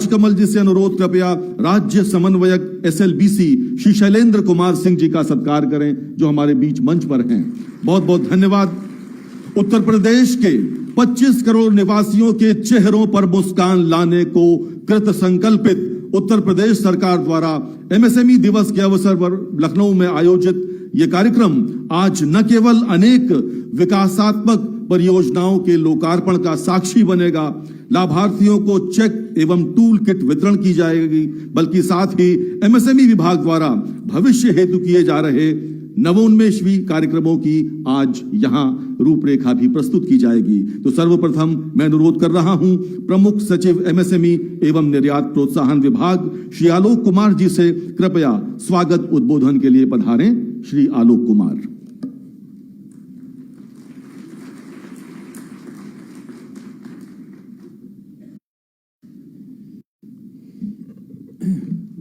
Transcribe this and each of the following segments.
राजकमल जी से अनुरोध, कृपया राज्य समन्वयक SLBC श्री शैलेंद्र कुमार सिंह जी का सत्कार करें, जो हमारे बीच मंच पर हैं। बहुत बहुत धन्यवाद। उत्तर प्रदेश के 25 करोड़ निवासियों के चेहरों पर मुस्कान लाने को कृत संकल्पित उत्तर प्रदेश सरकार द्वारा MSME दिवस के अवसर पर लखनऊ में आयोजित ये कार्यक्रम आज न केवल अनेक विकासात्मक परियोजनाओं के लोकार्पण का साक्षी बनेगा, लाभार्थियों को चेक एवं टूल किट वितरण की जाएगी, बल्कि साथ ही MSME विभाग द्वारा भविष्य हेतु किए जा रहे नवोन्मेषवी कार्यक्रमों की आज यहां रूपरेखा भी प्रस्तुत की जाएगी। तो सर्वप्रथम मैं अनुरोध कर रहा हूं प्रमुख सचिव MSME एवं निर्यात प्रोत्साहन विभाग श्री आलोक कुमार जी से, कृपया स्वागत उद्बोधन के लिए पधारें। श्री आलोक कुमार।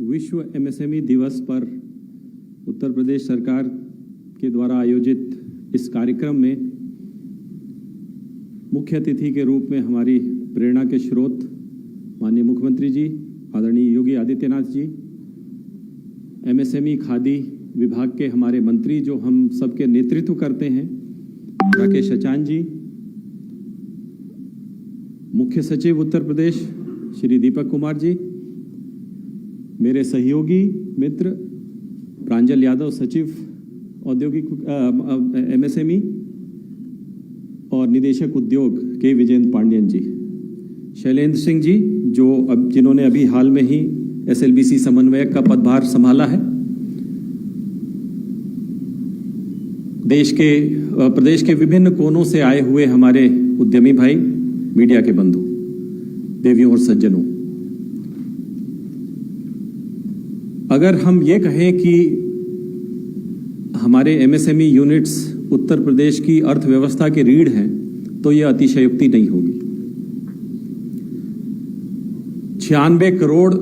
विश्व MSME दिवस पर उत्तर प्रदेश सरकार के द्वारा आयोजित इस कार्यक्रम में मुख्य अतिथि के रूप में हमारी प्रेरणा के स्रोत माननीय मुख्यमंत्री जी आदरणीय योगी आदित्यनाथ जी, MSME खादी विभाग के हमारे मंत्री जो हम सबके नेतृत्व करते हैं राकेश सचान जी, मुख्य सचिव उत्तर प्रदेश श्री दीपक कुमार जी, मेरे सहयोगी मित्र प्रांजल यादव सचिव औद्योगिक MSME और निदेशक उद्योग के विजेंद्र पांडियन जी, शैलेंद्र सिंह जी जिन्होंने अभी हाल में ही SLBC समन्वयक का पदभार संभाला है, प्रदेश के विभिन्न कोनों से आए हुए हमारे उद्यमी भाई, मीडिया के बंधु, देवियों और सज्जनों, अगर हम ये कहें कि हमारे MSME यूनिट्स उत्तर प्रदेश की अर्थव्यवस्था की रीढ़ हैं, तो यह अतिशयोक्ति नहीं होगी। 96 करोड़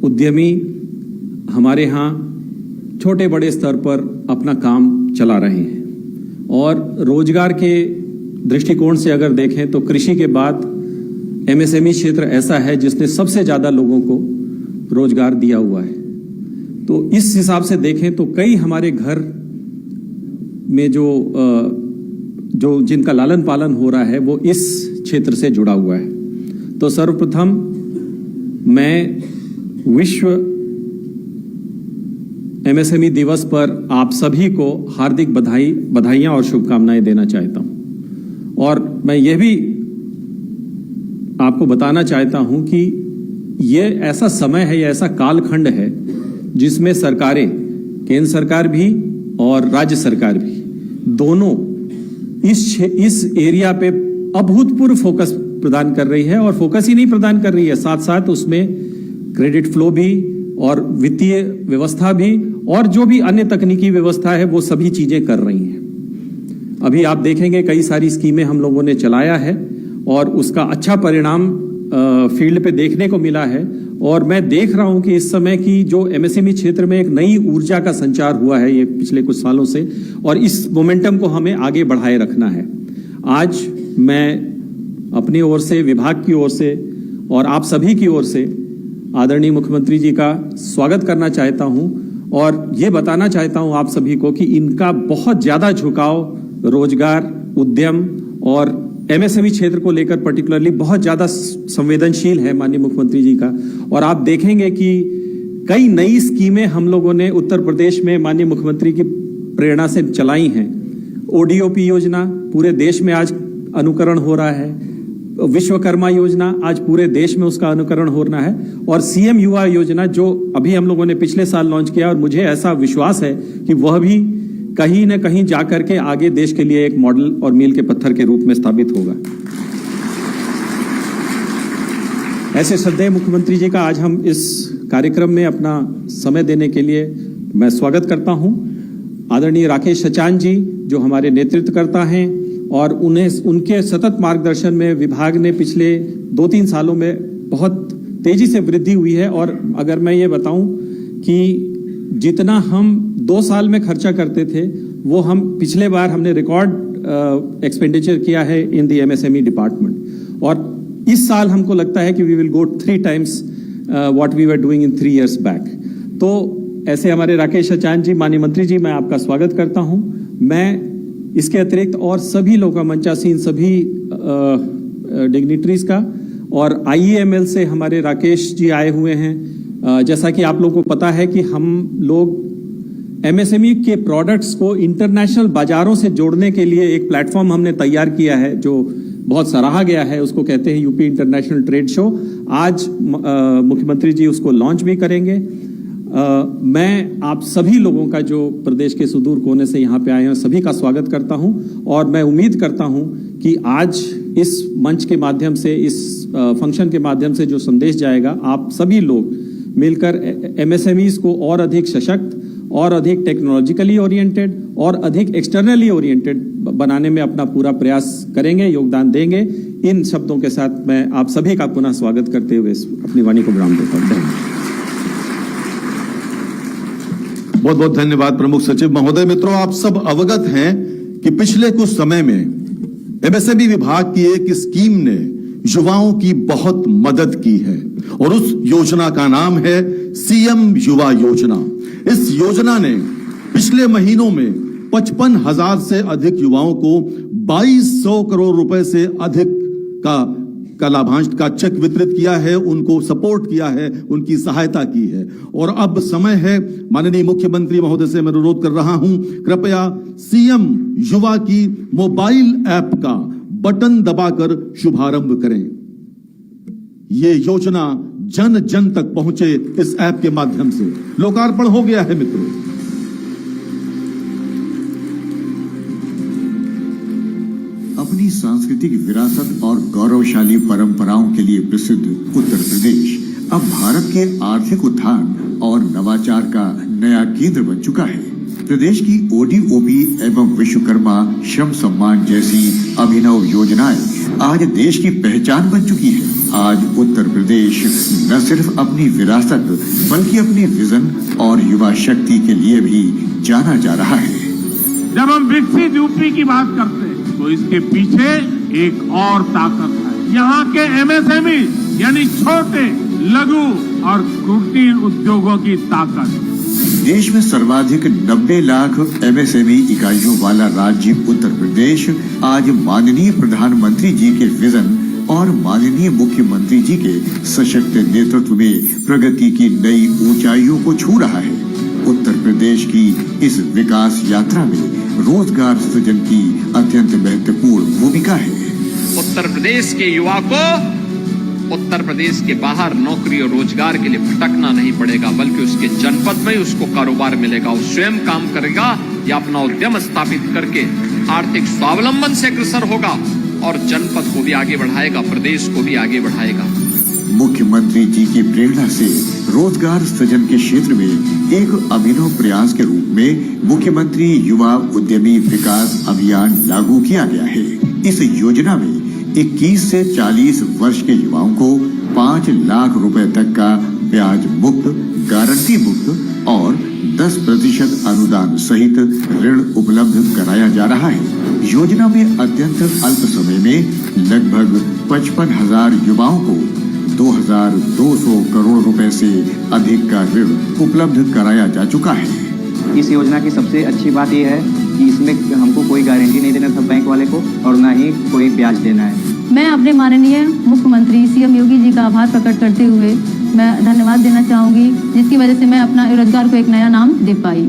उद्यमी हमारे यहाँ छोटे बड़े स्तर पर अपना काम चला रहे हैं और रोजगार के दृष्टिकोण से अगर देखें तो कृषि के बाद MSME क्षेत्र ऐसा है जिसने सबसे ज्यादा लोगों को रोजगार दिया हुआ है। तो इस हिसाब से देखें तो कई हमारे घर में जो जिनका लालन पालन हो रहा है वो इस क्षेत्र से जुड़ा हुआ है। तो सर्वप्रथम मैं विश्व MSME दिवस पर आप सभी को हार्दिक बधाइयां और शुभकामनाएं देना चाहता हूं और मैं यह भी आपको बताना चाहता हूं कि ये ऐसा समय है, ये ऐसा कालखंड है जिसमें सरकारें, केंद्र सरकार भी और राज्य सरकार भी, दोनों इस एरिया पे अभूतपूर्व फोकस प्रदान कर रही है और फोकस ही नहीं प्रदान कर रही है, साथ साथ उसमें क्रेडिट फ्लो भी और वित्तीय व्यवस्था भी और जो भी अन्य तकनीकी व्यवस्था है वो सभी चीजें कर रही हैं। अभी आप देखेंगे कई सारी स्कीमें हम लोगों ने चलाया है और उसका अच्छा परिणाम फील्ड पे देखने को मिला है और मैं देख रहा हूं कि इस समय की जो MSME क्षेत्र में एक नई ऊर्जा का संचार हुआ है ये पिछले कुछ सालों से और इस मोमेंटम को हमें आगे बढ़ाए रखना है। आज मैं अपनी ओर से, विभाग की ओर से और आप सभी की ओर से आदरणीय मुख्यमंत्री जी का स्वागत करना चाहता हूं और ये बताना चाहता हूं आप सभी को कि इनका बहुत ज्यादा झुकाव रोजगार, उद्यम और MSME क्षेत्र को लेकर पर्टिकुलरली बहुत ज्यादा संवेदनशील है माननीय मुख्यमंत्री जी का और आप देखेंगे कि कई नई स्कीमें हम लोगों ने उत्तर प्रदेश में माननीय मुख्यमंत्री की प्रेरणा से चलाई हैं। ODOP योजना पूरे देश में आज अनुकरण हो रहा है, विश्वकर्मा योजना आज पूरे देश में उसका अनुकरण हो रहा है और CM युवा योजना जो अभी हम लोगों ने पिछले साल लॉन्च किया और मुझे ऐसा विश्वास है कि वह भी कहीं न कहीं जाकर के आगे देश के लिए एक मॉडल और मील के पत्थर के रूप में स्थापित होगा। ऐसे श्रद्धेय मुख्यमंत्री जी का आज हम इस कार्यक्रम में अपना समय देने के लिए मैं स्वागत करता हूं। आदरणीय राकेश सचान जी जो हमारे नेतृत्वकर्ता हैं और उनके सतत मार्गदर्शन में विभाग ने पिछले 2-3 सालों में बहुत तेजी से वृद्धि हुई है और अगर मैं ये बताऊं कि जितना हम 2 साल में खर्चा करते थे वो हम पिछले बार हमने रिकॉर्ड एक्सपेंडिचर किया है इन दी MSME डिपार्टमेंट और इस साल हमको लगता है कि we will go 3 times what we were doing in 3 years back. तो ऐसे हमारे राकेश अचान जी, माननीय मंत्री जी, मैं आपका स्वागत करता हूं। मैं इसके अतिरिक्त और सभी लोगों का, मंचासीन सभी डिग्निटरीज का, और IEML से हमारे राकेश जी आए हुए हैं। जैसा कि आप लोगों को पता है कि हम लोग MSME के प्रोडक्ट्स को इंटरनेशनल बाजारों से जोड़ने के लिए एक प्लेटफॉर्म हमने तैयार किया है जो बहुत सराहा गया है, उसको कहते हैं यूपी इंटरनेशनल ट्रेड शो। आज मुख्यमंत्री जी उसको लॉन्च भी करेंगे। मैं आप सभी लोगों का, जो प्रदेश के सुदूर कोने से यहाँ पे आए हैं, सभी का स्वागत करता हूँ, और मैं उम्मीद करता हूँ कि आज इस मंच के माध्यम से, इस फंक्शन के माध्यम से जो संदेश जाएगा, आप सभी लोग मिलकर MSMEs को और अधिक सशक्त और अधिक टेक्नोलॉजिकली ओरिएंटेड और अधिक एक्सटर्नली ओरिएंटेड बनाने में अपना पूरा प्रयास करेंगे, योगदान देंगे। इन शब्दों के साथ मैं आप सभी का पुनः स्वागत करते हुए अपनी वाणी को विराम देता हूं। बहुत बहुत धन्यवाद प्रमुख सचिव महोदय। मित्रों, आप सब अवगत हैं कि पिछले कुछ समय में MSME विभाग की एक स्कीम ने युवाओं की बहुत मदद की है, और उस योजना का नाम है CM युवा योजना। इस योजना ने पिछले महीनों में 55,000 से अधिक युवाओं को 2200 करोड़ रुपए से अधिक का लाभांश का चेक वितरित किया है, उनको सपोर्ट किया है, उनकी सहायता की है। और अब समय है, माननीय मुख्यमंत्री महोदय से मैं अनुरोध कर रहा हूं, कृपया CM युवा की मोबाइल ऐप का बटन दबाकर शुभारंभ करें। ये योजना जन जन तक पहुंचे इस ऐप के माध्यम से। लोकार्पण हो गया है मित्रों। अपनी सांस्कृतिक विरासत और गौरवशाली परंपराओं के लिए प्रसिद्ध उत्तर प्रदेश अब भारत के आर्थिक उत्थान और नवाचार का नया केंद्र बन चुका है। प्रदेश की ODOP एवं विश्वकर्मा श्रम सम्मान जैसी अभिनव योजनाएं आज देश की पहचान बन चुकी है। आज उत्तर प्रदेश न सिर्फ अपनी विरासत बल्कि अपनी विजन और युवा शक्ति के लिए भी जाना जा रहा है। जब हम विकसित यूपी की बात करते हैं तो इसके पीछे एक और ताकत है, यहाँ के MSME यानी छोटे, लघु और कुटीर उद्योगों की ताकत। देश में सर्वाधिक 90 लाख MSME इकाइयों वाला राज्य उत्तर प्रदेश आज माननीय प्रधानमंत्री जी के विजन और माननीय मुख्यमंत्री जी के सशक्त नेतृत्व में प्रगति की नई ऊंचाइयों को छू रहा है। उत्तर प्रदेश की इस विकास यात्रा में रोजगार सृजन की अत्यंत महत्वपूर्ण भूमिका है। उत्तर प्रदेश के युवा को उत्तर प्रदेश के बाहर नौकरी और रोजगार के लिए भटकना नहीं पड़ेगा, बल्कि उसके जनपद में उसको कारोबार मिलेगा, वो स्वयं काम करेगा या अपना उद्यम स्थापित करके आर्थिक स्वावलंबन से अग्रसर होगा और जनपद को भी आगे बढ़ाएगा, प्रदेश को भी आगे बढ़ाएगा। मुख्यमंत्री जी की प्रेरणा से रोजगार सृजन के क्षेत्र में एक अभिनव प्रयास के रूप में मुख्यमंत्री युवा उद्यमी विकास अभियान लागू किया गया है। इस योजना में 21 से 40 वर्ष के युवाओं को 5 लाख रुपए तक का ब्याज मुक्त, गारंटी मुक्त और 10% अनुदान सहित ऋण उपलब्ध कराया जा रहा है। योजना में अत्यंत अल्प समय में लगभग 55,000 युवाओं को 2,200 करोड़ रुपए से अधिक का ऋण उपलब्ध कराया जा चुका है। इस योजना की सबसे अच्छी बात यह है कि इसमें हमको कोई गारंटी नहीं देना था बैंक वाले को, और ना ही कोई ब्याज देना है। मैं अपने माननीय मुख्यमंत्री CM योगी जी का आभार प्रकट करते हुए मैं धन्यवाद देना चाहूंगी, जिसकी वजह से मैं अपना रोजगार को एक नया नाम दे पाई।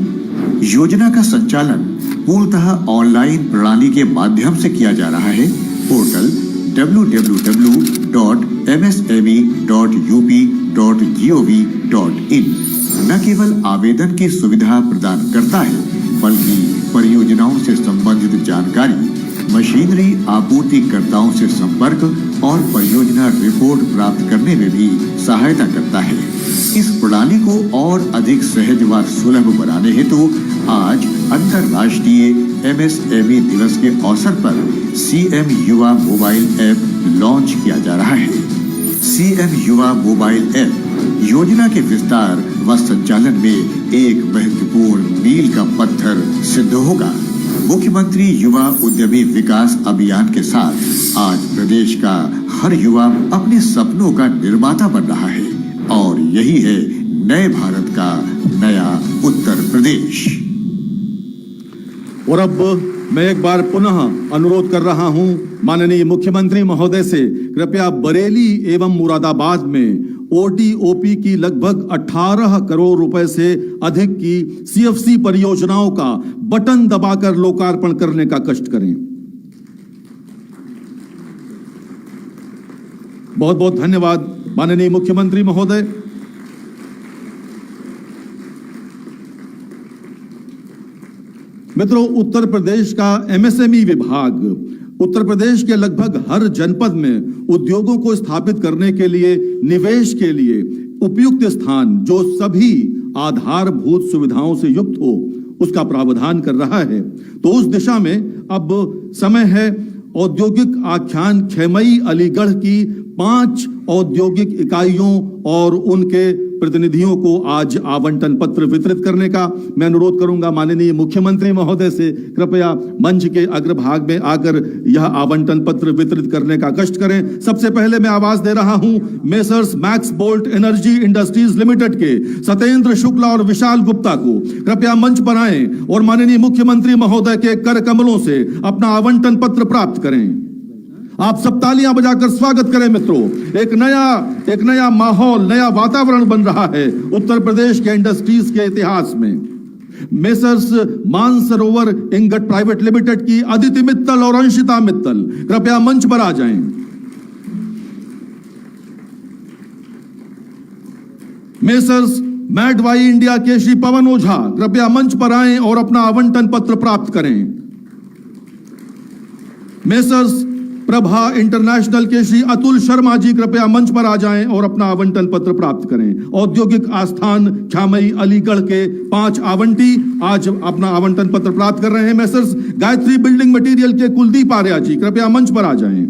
योजना का संचालन पूर्णतः ऑनलाइन प्रणाली के माध्यम से किया जा रहा है। पोर्टल www.msme.up.gov.in न केवल आवेदन की सुविधा प्रदान करता है, बल्कि परियोजनाओं से संबंधित जानकारी, मशीनरी आपूर्तिकर्ताओं से संपर्क और परियोजना रिपोर्ट प्राप्त करने में भी सहायता करता है। इस प्रणाली को और अधिक सहज व सुलभ बनाने हेतु आज अंतर्राष्ट्रीय MSME दिवस के अवसर पर CM युवा मोबाइल ऐप लॉन्च किया जा रहा है। CM युवा मोबाइल ऐप योजना के विस्तार व संचालन में एक महत्वपूर्ण मील का पत्थर सिद्ध होगा। मुख्यमंत्री युवा उद्यमी विकास अभियान के साथ आज प्रदेश का हर युवा अपने सपनों का निर्माता बन रहा है और यही है नए भारत का नया उत्तर प्रदेश। और अब मैं एक बार पुनः अनुरोध कर रहा हूं माननीय मुख्यमंत्री महोदय से, कृपया बरेली एवं मुरादाबाद में ओटीओपी की लगभग 18 करोड़ रुपए से अधिक की सीएफसी परियोजनाओं का बटन दबाकर लोकार्पण करने का कष्ट करें। बहुत बहुत धन्यवाद माननीय मुख्यमंत्री महोदय। मित्रों, उत्तर प्रदेश का एमएसएमई विभाग उत्तर प्रदेश के लगभग हर जनपद में उद्योगों को स्थापित करने के लिए, निवेश के लिए उपयुक्त स्थान जो सभी आधारभूत सुविधाओं से युक्त हो, उसका प्रावधान कर रहा है। तो उस दिशा में अब समय है औद्योगिक आख्यान खेमई अलीगढ़ की 5 औद्योगिक इकाइयों और उनके प्रतिनिधियों को आज आवंटन पत्र वितरित करने का मैं अनुरोध करूंगा। माननीय मुख्यमंत्री महोदय से कृपया मंच के अग्रभाग में आकर यह आवंटन पत्र वितरित करने का कष्ट करें। सबसे पहले मैं आवाज दे रहा हूं messrs max bolt energy industries limited के सत्येंद्र शुक्ला और विशाल गुप्ता को। कृपया मंच पर आएं और माननीय मुख्यमंत्री महोदय के कर कमलों से अपना आवंटन पत्र प्राप्त करें। आप सब तालियां बजाकर स्वागत करें मित्रों। एक नया माहौल, नया वातावरण बन रहा है उत्तर प्रदेश के इंडस्ट्रीज के इतिहास में। Messrs Mansarovar ingot private limited की अदिति मित्तल और अंशिता मित्तल कृपया मंच पर आ जाएं। मेसर्स मैडवाई इंडिया के श्री पवन ओझा कृपया मंच पर आएं और अपना आवंटन पत्र प्राप्त करें। मेसर्स प्रभा इंटरनेशनल के श्री अतुल शर्मा जी कृपया मंच पर आ जाएं और अपना आवंटन पत्र प्राप्त करें। औद्योगिक आस्थान ख्यामई अलीगढ़ के 5 आवंटी आज अपना आवंटन पत्र प्राप्त कर रहे हैं। मेसर्स गायत्री बिल्डिंग मटेरियल के कुलदीप आर्या जी कृपया मंच पर आ जाएं।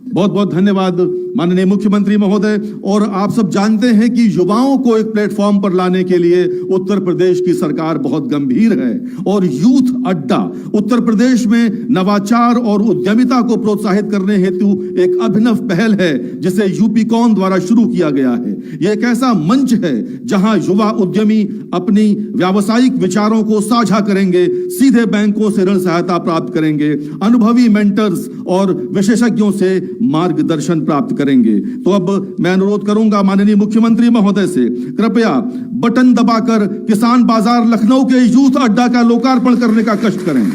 बहुत बहुत धन्यवाद माननीय मुख्यमंत्री महोदय। और आप सब जानते हैं कि युवाओं को एक प्लेटफॉर्म पर लाने के लिए उत्तर प्रदेश की सरकार बहुत गंभीर है और यूथ अड्डा उत्तर प्रदेश में नवाचार और उद्यमिता को प्रोत्साहित करने हेतु एक अभिनव पहल है जिसे यूपीकॉन द्वारा शुरू किया गया है। यह एक ऐसा मंच है जहां युवा उद्यमी अपनी व्यावसायिक विचारों को साझा करेंगे, सीधे बैंकों से ऋण सहायता प्राप्त करेंगे, अनुभवी मेंटर्स और विशेषज्ञों से मार्गदर्शन प्राप्त करेंगे। तो अब मैं अनुरोध करूंगा माननीय मुख्यमंत्री महोदय से, कृपया बटन दबाकर किसान बाजार लखनऊ के यूथ अड्डा का लोकार्पण करने का कष्ट करें।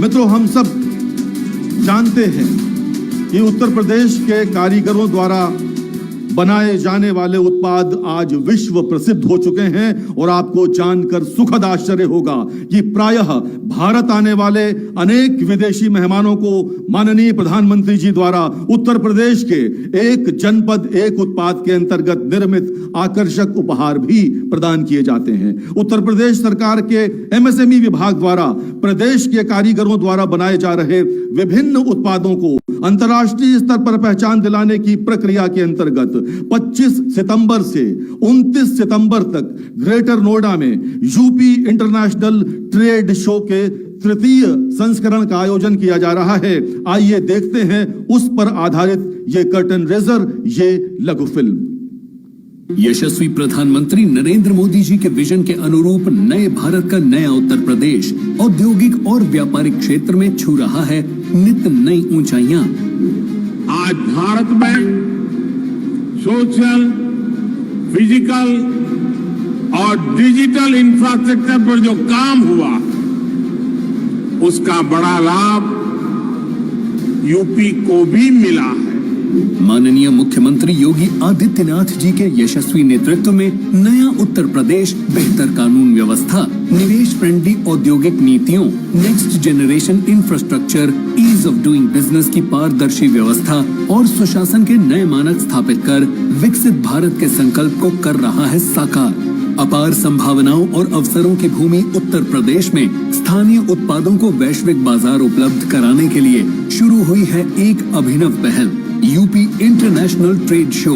मित्रों, हम सब जानते हैं कि उत्तर प्रदेश के कारीगरों द्वारा बनाए जाने वाले उत्पाद आज विश्व प्रसिद्ध हो चुके हैं और आपको जानकर सुखद आश्चर्य होगा कि प्रायः भारत आने वाले अनेक विदेशी मेहमानों को माननीय प्रधानमंत्री जी द्वारा उत्तर प्रदेश के एक जनपद एक उत्पाद के अंतर्गत निर्मित आकर्षक उपहार भी प्रदान किए जाते हैं। उत्तर प्रदेश सरकार के एमएसएमई विभाग द्वारा प्रदेश के कारीगरों द्वारा बनाए जा रहे विभिन्न उत्पादों को अंतर्राष्ट्रीय स्तर पर पहचान दिलाने की प्रक्रिया के अंतर्गत 25 सितंबर से 29 सितंबर तक ग्रेटर नोएडा में यूपी इंटरनेशनल ट्रेड शो के तृतीय संस्करण का आयोजन किया जा रहा है। आइए देखते हैं उस पर आधारित ये कर्टन रेजर, ये लघु फिल्म। यशस्वी प्रधानमंत्री नरेंद्र मोदी जी के विजन के अनुरूप नए भारत का नया उत्तर प्रदेश औद्योगिक और व्यापारिक क्षेत्र में छू रहा है नित नई ऊंचाइयां। आज भारत में सोशल, फिजिकल और डिजिटल इंफ्रास्ट्रक्चर पर जो काम हुआ उसका बड़ा लाभ यूपी को भी मिला है। माननीय मुख्यमंत्री योगी आदित्यनाथ जी के यशस्वी नेतृत्व में नया उत्तर प्रदेश बेहतर कानून व्यवस्था, निवेश फ्रेंडली औद्योगिक नीतियों, next generation infrastructure, ease of doing business की पारदर्शी व्यवस्था और सुशासन के नए मानक स्थापित कर विकसित भारत के संकल्प को कर रहा है साकार। अपार संभावनाओं और अवसरों की भूमि उत्तर प्रदेश में स्थानीय उत्पादों को वैश्विक बाजार उपलब्ध कराने के लिए शुरू हुई है एक अभिनव पहल, यूपी इंटरनेशनल ट्रेड शो।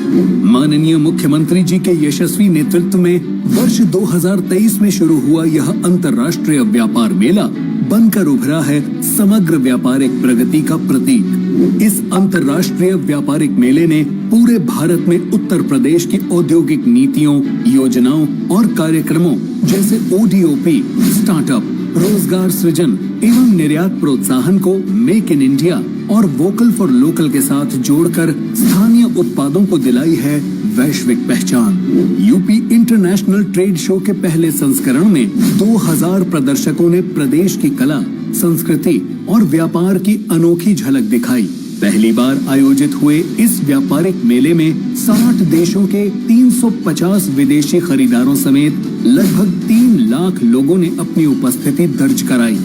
माननीय मुख्यमंत्री जी के यशस्वी नेतृत्व में वर्ष 2023 में शुरू हुआ यह अंतर्राष्ट्रीय व्यापार मेला बनकर उभरा है समग्र व्यापारिक प्रगति का प्रतीक। इस अंतर्राष्ट्रीय व्यापारिक मेले ने पूरे भारत में उत्तर प्रदेश की औद्योगिक नीतियों, योजनाओं और कार्यक्रमों जैसे ODOP, स्टार्टअप, रोजगार सृजन एवं निर्यात प्रोत्साहन को मेक इन इंडिया और वोकल फॉर लोकल के साथ जोड़कर स्थानीय उत्पादों को दिलाई है वैश्विक पहचान। यूपी इंटरनेशनल ट्रेड शो के पहले संस्करण में 2000 प्रदर्शकों ने प्रदेश की कला, संस्कृति और व्यापार की अनोखी झलक दिखाई। पहली बार आयोजित हुए इस व्यापारिक मेले में 60 देशों के 350 विदेशी खरीदारों समेत लगभग 3 लाख लोगों ने अपनी उपस्थिति दर्ज कराई।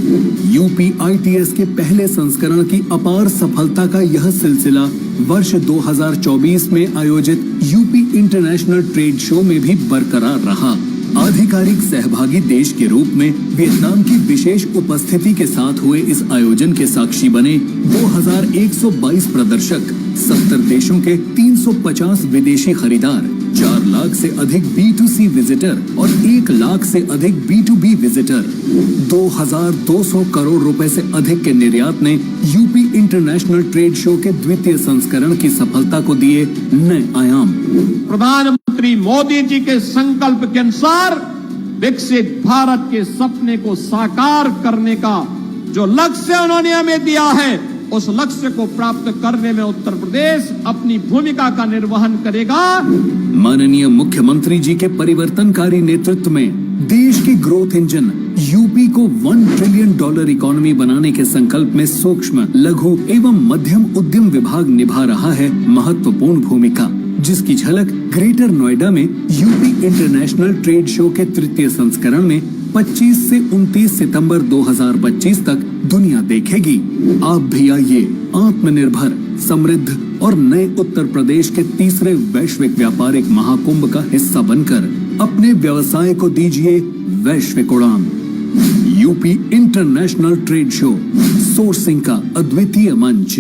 यूपी ITS के पहले संस्करण की अपार सफलता का यह सिलसिला वर्ष 2024 में आयोजित यूपी इंटरनेशनल ट्रेड शो में भी बरकरार रहा। आधिकारिक सहभागी देश के रूप में वियतनाम की विशेष उपस्थिति के साथ हुए इस आयोजन के साक्षी बने 2122 प्रदर्शक, 70 देशों के 350 विदेशी खरीदार, 4 लाख से अधिक B2C विजिटर और 1 लाख से अधिक B2B विजिटर। 2200 करोड़ रुपए से अधिक के निर्यात ने यूपी इंटरनेशनल ट्रेड शो के द्वितीय संस्करण की सफलता को दिए नए आयाम। प्रधानमंत्री मोदी जी के संकल्प के अनुसार विकसित भारत के सपने को साकार करने का जो लक्ष्य उन्होंने हमें दिया है, उस लक्ष्य को प्राप्त करने में उत्तर प्रदेश अपनी भूमिका का निर्वहन करेगा। माननीय मुख्यमंत्री जी के परिवर्तनकारी नेतृत्व में देश की ग्रोथ इंजन यूपी को $1 ट्रिलियन इकोनॉमी बनाने के संकल्प में सूक्ष्म, लघु एवं मध्यम उद्यम विभाग निभा रहा है महत्वपूर्ण भूमिका, जिसकी झलक ग्रेटर नोएडा में यूपी इंटरनेशनल ट्रेड शो के तृतीय संस्करण में 25 से 29 सितंबर 2025 तक दुनिया देखेगी। आप भी आइए आत्मनिर्भर, समृद्ध और नए उत्तर प्रदेश के तीसरे वैश्विक व्यापारिक महाकुंभ का हिस्सा बनकर अपने व्यवसाय को दीजिए वैश्विक उड़ान। UP international trade show, sourcing का अद्वितीय मंच।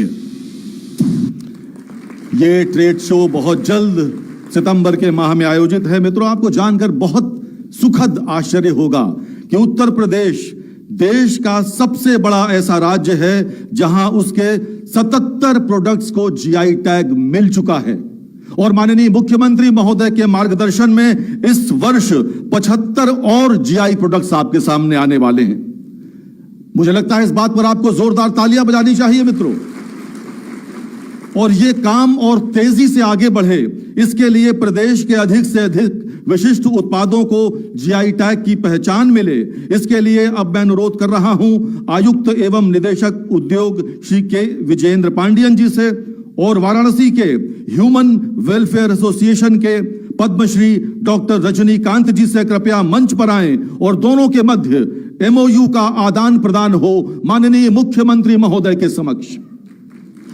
ये ट्रेड शो बहुत जल्द सितंबर के माह में आयोजित है। मित्रों, आपको जानकर बहुत सुखद आश्चर्य होगा कि उत्तर प्रदेश देश का सबसे बड़ा ऐसा राज्य है जहां उसके 77 प्रोडक्ट्स को GI टैग मिल चुका है और माननीय मुख्यमंत्री महोदय के मार्गदर्शन में इस वर्ष 75 और GI प्रोडक्ट्स आपके सामने आने वाले हैं। मुझे लगता है इस बात पर आपको जोरदार तालियां बजानी चाहिए मित्रों। और ये काम और तेजी से आगे बढ़े, इसके लिए प्रदेश के अधिक से अधिक विशिष्ट उत्पादों को GI टैग की पहचान मिले। इसके लिए अब मैं अनुरोध कर रहा हूं आयुक्त एवं निदेशक उद्योग श्री के विजेंद्र पांडियन जी से और वाराणसी के ह्यूमन वेलफेयर एसोसिएशन के पद्मश्री डॉक्टर रजनीकांत जी से कृपया मंच पर आएं और दोनों के मध्य MOU का आदान प्रदान हो माननीय मुख्यमंत्री महोदय के समक्ष।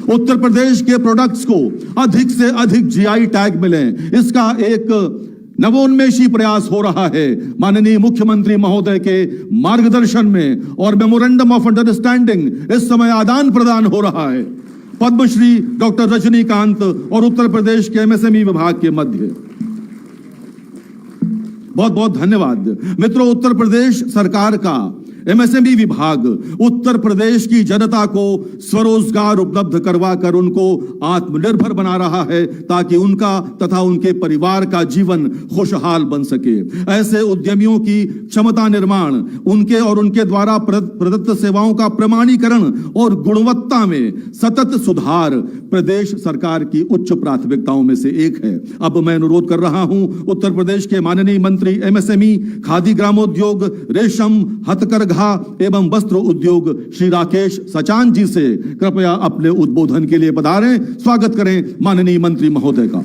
उत्तर प्रदेश के प्रोडक्ट्स को अधिक से अधिक GI टैग मिले, इसका एक नवोन्मेषी प्रयास हो रहा है माननीय मुख्यमंत्री महोदय के मार्गदर्शन में और मेमोरेंडम ऑफ अंडरस्टैंडिंग इस समय आदान प्रदान हो रहा है पद्मश्री डॉक्टर रजनीकांत और उत्तर प्रदेश के MSME विभाग के मध्य। बहुत बहुत धन्यवाद मित्रों। उत्तर प्रदेश सरकार का MSME विभाग उत्तर प्रदेश की जनता को स्वरोजगार उपलब्ध करवाकर उनको आत्मनिर्भर बना रहा है ताकि उनका तथा उनके परिवार का जीवन खुशहाल बन सके। ऐसे उद्यमियों की क्षमता निर्माण, उनके और उनके द्वारा प्रदत्त सेवाओं का प्रमाणीकरण और गुणवत्ता में सतत सुधार प्रदेश सरकार की उच्च प्राथमिकताओं में से एक है। अब मैं अनुरोध कर रहा हूं उत्तर प्रदेश के माननीय मंत्री MSME, खादी ग्रामोद्योग, रेशम, हथकरघा एवं वस्त्र उद्योग श्री राकेश सचान जी से कृपया अपने उद्बोधन के लिए पधारें। स्वागत करें माननीय मंत्री महोदय का।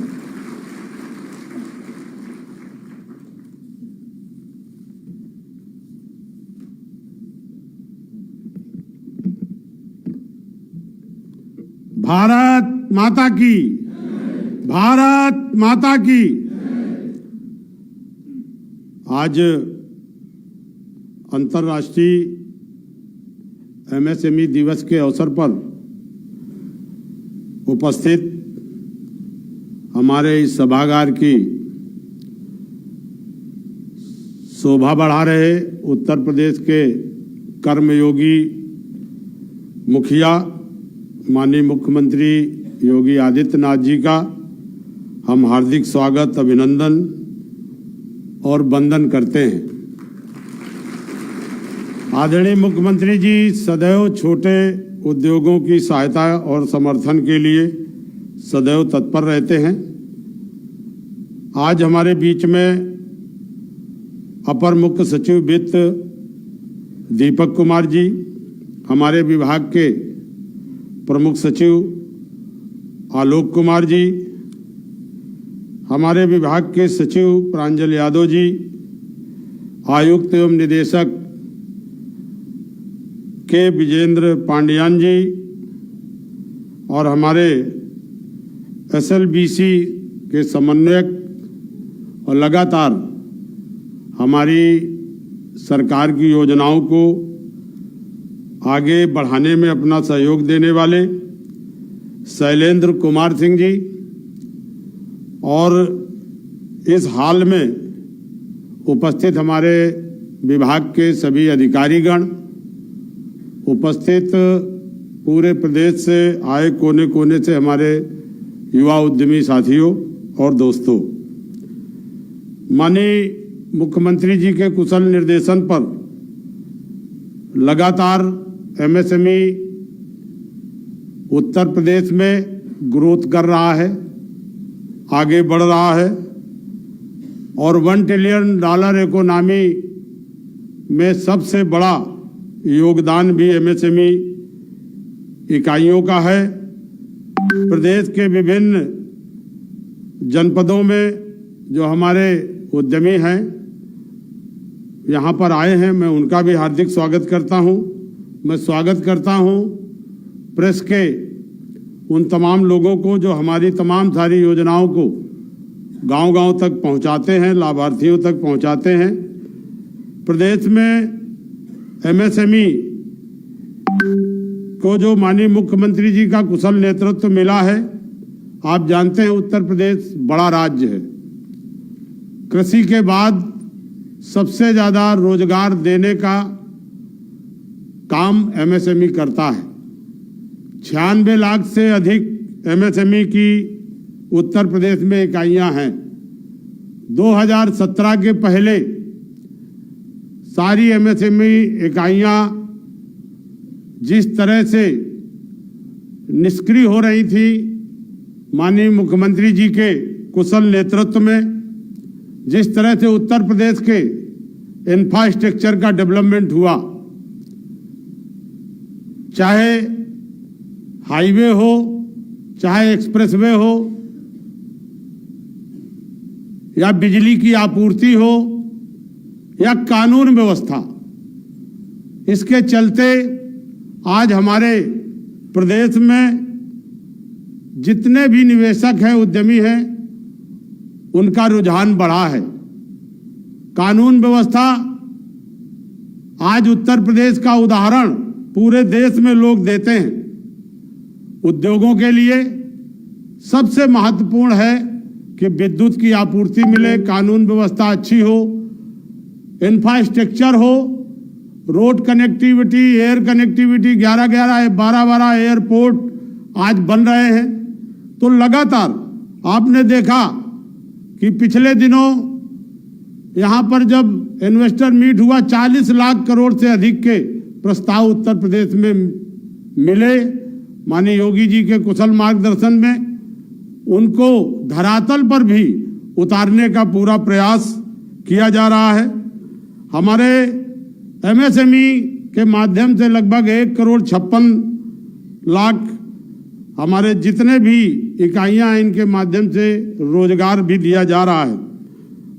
भारत माता की, भारत माता की। आज अंतर्राष्ट्रीय MSME दिवस के अवसर पर उपस्थित हमारे इस सभागार की शोभा बढ़ा रहे उत्तर प्रदेश के कर्मयोगी मुखिया माननीय मुख्यमंत्री योगी आदित्यनाथ जी का हम हार्दिक स्वागत, अभिनंदन और वंदन करते हैं। आदरणीय मुख्यमंत्री जी सदैव छोटे उद्योगों की सहायता और समर्थन के लिए सदैव तत्पर रहते हैं। आज हमारे बीच में अपर मुख्य सचिव वित्त दीपक कुमार जी, हमारे विभाग के प्रमुख सचिव आलोक कुमार जी, हमारे विभाग के सचिव प्रांजल यादव जी, आयुक्त एवं निदेशक के विजेंद्र पांडियान जी और हमारे एसएलबीसी के समन्वयक और लगातार हमारी सरकार की योजनाओं को आगे बढ़ाने में अपना सहयोग देने वाले शैलेंद्र कुमार सिंह जी और इस हाल में उपस्थित हमारे विभाग के सभी अधिकारीगण, उपस्थित पूरे प्रदेश से आए कोने कोने से हमारे युवा उद्यमी साथियों और दोस्तों, माननीय मुख्यमंत्री जी के कुशल निर्देशन पर लगातार एमएसएमई उत्तर प्रदेश में ग्रोथ कर रहा है, आगे बढ़ रहा है और $1 ट्रिलियन इकोनॉमी में सबसे बड़ा योगदान भी एमएसएमई इकाइयों का है। प्रदेश के विभिन्न जनपदों में जो हमारे उद्यमी हैं यहाँ पर आए हैं, मैं उनका भी हार्दिक स्वागत करता हूँ। मैं स्वागत करता हूँ प्रेस के उन तमाम लोगों को जो हमारी तमाम सारी योजनाओं को गांव-गांव तक पहुँचाते हैं, लाभार्थियों तक पहुँचाते हैं। प्रदेश में एमएसएमई को जो माननीय मुख्यमंत्री जी का कुशल नेतृत्व मिला है, आप जानते हैं उत्तर प्रदेश बड़ा राज्य है। कृषि के बाद सबसे ज्यादा रोजगार देने का काम एमएसएमई करता है। 96 लाख से अधिक एमएसएमई की उत्तर प्रदेश में इकाइयां हैं। 2017 के पहले सारी एमएसएमई इकाइयां जिस तरह से निष्क्रिय हो रही थी, माननीय मुख्यमंत्री जी के कुशल नेतृत्व में जिस तरह से उत्तर प्रदेश के इंफ्रास्ट्रक्चर का डेवलपमेंट हुआ, चाहे हाईवे हो, चाहे एक्सप्रेसवे हो या बिजली की आपूर्ति हो या कानून व्यवस्था, इसके चलते आज हमारे प्रदेश में जितने भी निवेशक हैं, उद्यमी हैं, उनका रुझान बढ़ा है। कानून व्यवस्था आज उत्तर प्रदेश का उदाहरण पूरे देश में लोग देते हैं। उद्योगों के लिए सबसे महत्वपूर्ण है कि विद्युत की आपूर्ति मिले, कानून व्यवस्था अच्छी हो, इंफ्रास्ट्रक्चर हो, road connectivity, air connectivity, 11-11, 12-12 airport आज बन रहे हैं। तो लगातार आपने देखा कि पिछले दिनों यहाँ पर जब इन्वेस्टर मीट हुआ, 40 लाख करोड़ से अधिक के प्रस्ताव उत्तर प्रदेश में मिले। माननीय योगी जी के कुशल मार्गदर्शन में उनको धरातल पर भी उतारने का पूरा प्रयास किया जा रहा है। हमारे एमएसएमई के माध्यम से लगभग 1,56,00,000 हमारे जितने भी इकाइयां हैं, इनके माध्यम से रोजगार भी दिया जा रहा है।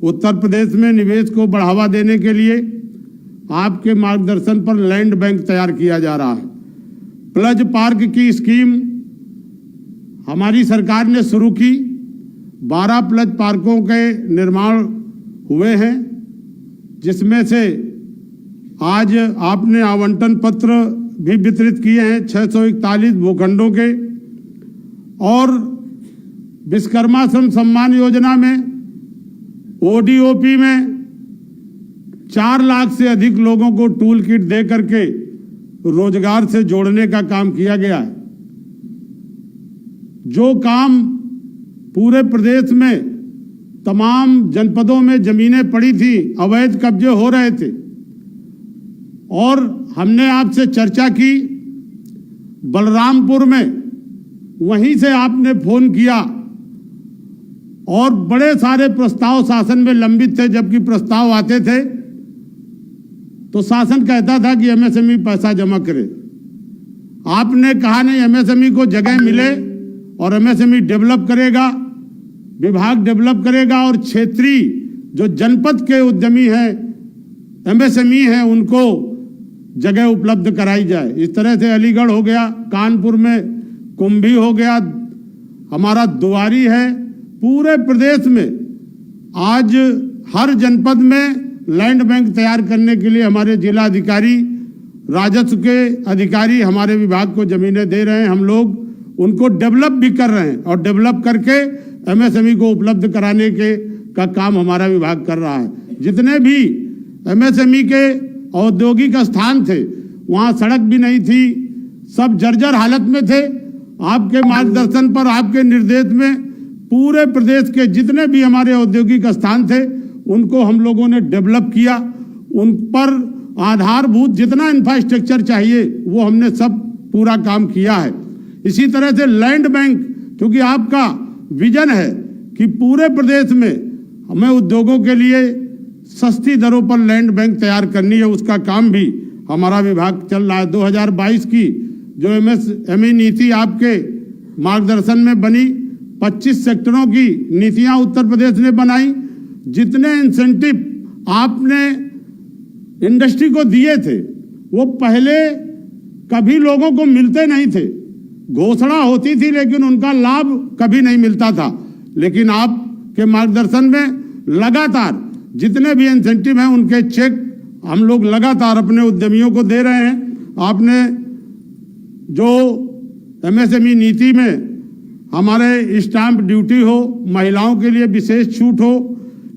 उत्तर प्रदेश में निवेश को बढ़ावा देने के लिए आपके मार्गदर्शन पर लैंड बैंक तैयार किया जा रहा है। प्लज पार्क की स्कीम हमारी सरकार ने शुरू की। 12 प्लज पार्कों के निर्माण हुए हैं, जिसमें से आज आपने आवंटन पत्र भी वितरित किए हैं 641 भूखंडों के, और विश्वकर्मा श्रम सम्मान योजना में, ओडीओपी में 4 लाख से अधिक लोगों को टूल किट दे करके रोजगार से जोड़ने का काम किया गया है। जो काम पूरे प्रदेश में तमाम जनपदों में जमीनें पड़ी थी, अवैध कब्जे हो रहे थे, और हमने आपसे चर्चा की। बलरामपुर में वहीं से आपने फोन किया और बड़े सारे प्रस्ताव शासन में लंबित थे। जबकि प्रस्ताव आते थे तो शासन कहता था कि एमएसएमई पैसा जमा करे। आपने कहा नहीं, एमएसएमई को जगह मिले और एमएसएमई डेवलप करेगा, विभाग डेवलप करेगा, और क्षेत्रीय जो जनपद के उद्यमी हैं, एमएसएमई हैं, उनको जगह उपलब्ध कराई जाए। इस तरह से अलीगढ़ हो गया, कानपुर में कुंभी हो गया, हमारा दुआरी है। पूरे प्रदेश में आज हर जनपद में लैंड बैंक तैयार करने के लिए हमारे जिला अधिकारी, राजस्व के अधिकारी हमारे विभाग को जमीनें दे रहे हैं। हम लोग उनको डेवलप भी कर रहे हैं, और डेवलप करके एमएसएमई को उपलब्ध कराने का काम हमारा विभाग कर रहा है। जितने भी एमएसएमई के औद्योगिक स्थान थे, वहां सड़क भी नहीं थी, सब जर्जर हालत में थे। आपके मार्गदर्शन पर, आपके निर्देश में पूरे प्रदेश के जितने भी हमारे औद्योगिक स्थान थे, उनको हम लोगों ने डेवलप किया। उन पर आधारभूत जितना इंफ्रास्ट्रक्चर चाहिए वो हमने सब पूरा काम किया है। इसी तरह से लैंड बैंक, क्योंकि आपका विजन है कि पूरे प्रदेश में हमें उद्योगों के लिए सस्ती दरों पर लैंड बैंक तैयार करनी है, उसका काम भी हमारा विभाग चल रहा है। 2022 की जो एमएसएमई नीति आपके मार्गदर्शन में बनी, 25 सेक्टरों की नीतियां उत्तर प्रदेश ने बनाई। जितने इंसेंटिव आपने इंडस्ट्री को दिए थे वो पहले कभी लोगों को मिलते नहीं थे। घोषणा होती थी लेकिन उनका लाभ कभी नहीं मिलता था। लेकिन आपके मार्गदर्शन में लगातार जितने भी इंसेंटिव हैं उनके चेक हम लोग लगातार अपने उद्यमियों को दे रहे हैं। आपने जो एमएसएमई नीति में हमारे स्टाम्प ड्यूटी हो, महिलाओं के लिए विशेष छूट हो,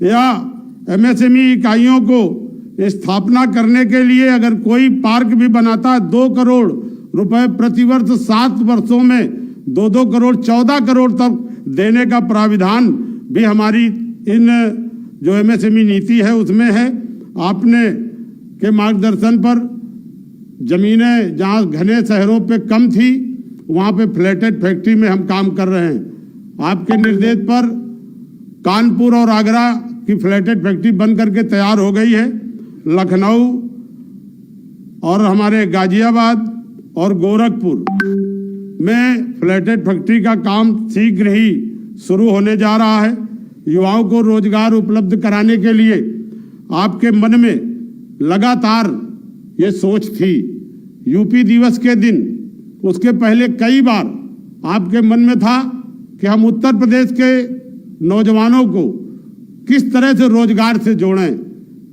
या एमएसएमई इकाइयों को स्थापना करने के लिए अगर कोई पार्क भी बनाता है 2 करोड़ रुपए प्रतिवर्ष 7 वर्षों में 2-2 करोड़ 14 करोड़ तक देने का प्राविधान भी हमारी इन जो एमएसएमई नीति है उसमें है। आपने के मार्गदर्शन पर जमीनें जहां घने शहरों पे कम थी वहां पे फ्लैटेड फैक्ट्री में हम काम कर रहे हैं। आपके निर्देश पर कानपुर और आगरा की फ्लैटेड फैक्ट्री बन करके तैयार हो गई है। लखनऊ और हमारे गाजियाबाद और गोरखपुर में फ्लैटेड फैक्ट्री का काम शीघ्र ही शुरू होने जा रहा है। युवाओं को रोजगार उपलब्ध कराने के लिए आपके मन में लगातार ये सोच थी। यूपी दिवस के दिन, उसके पहले कई बार आपके मन में था कि हम उत्तर प्रदेश के नौजवानों को किस तरह से रोजगार से जोड़ें,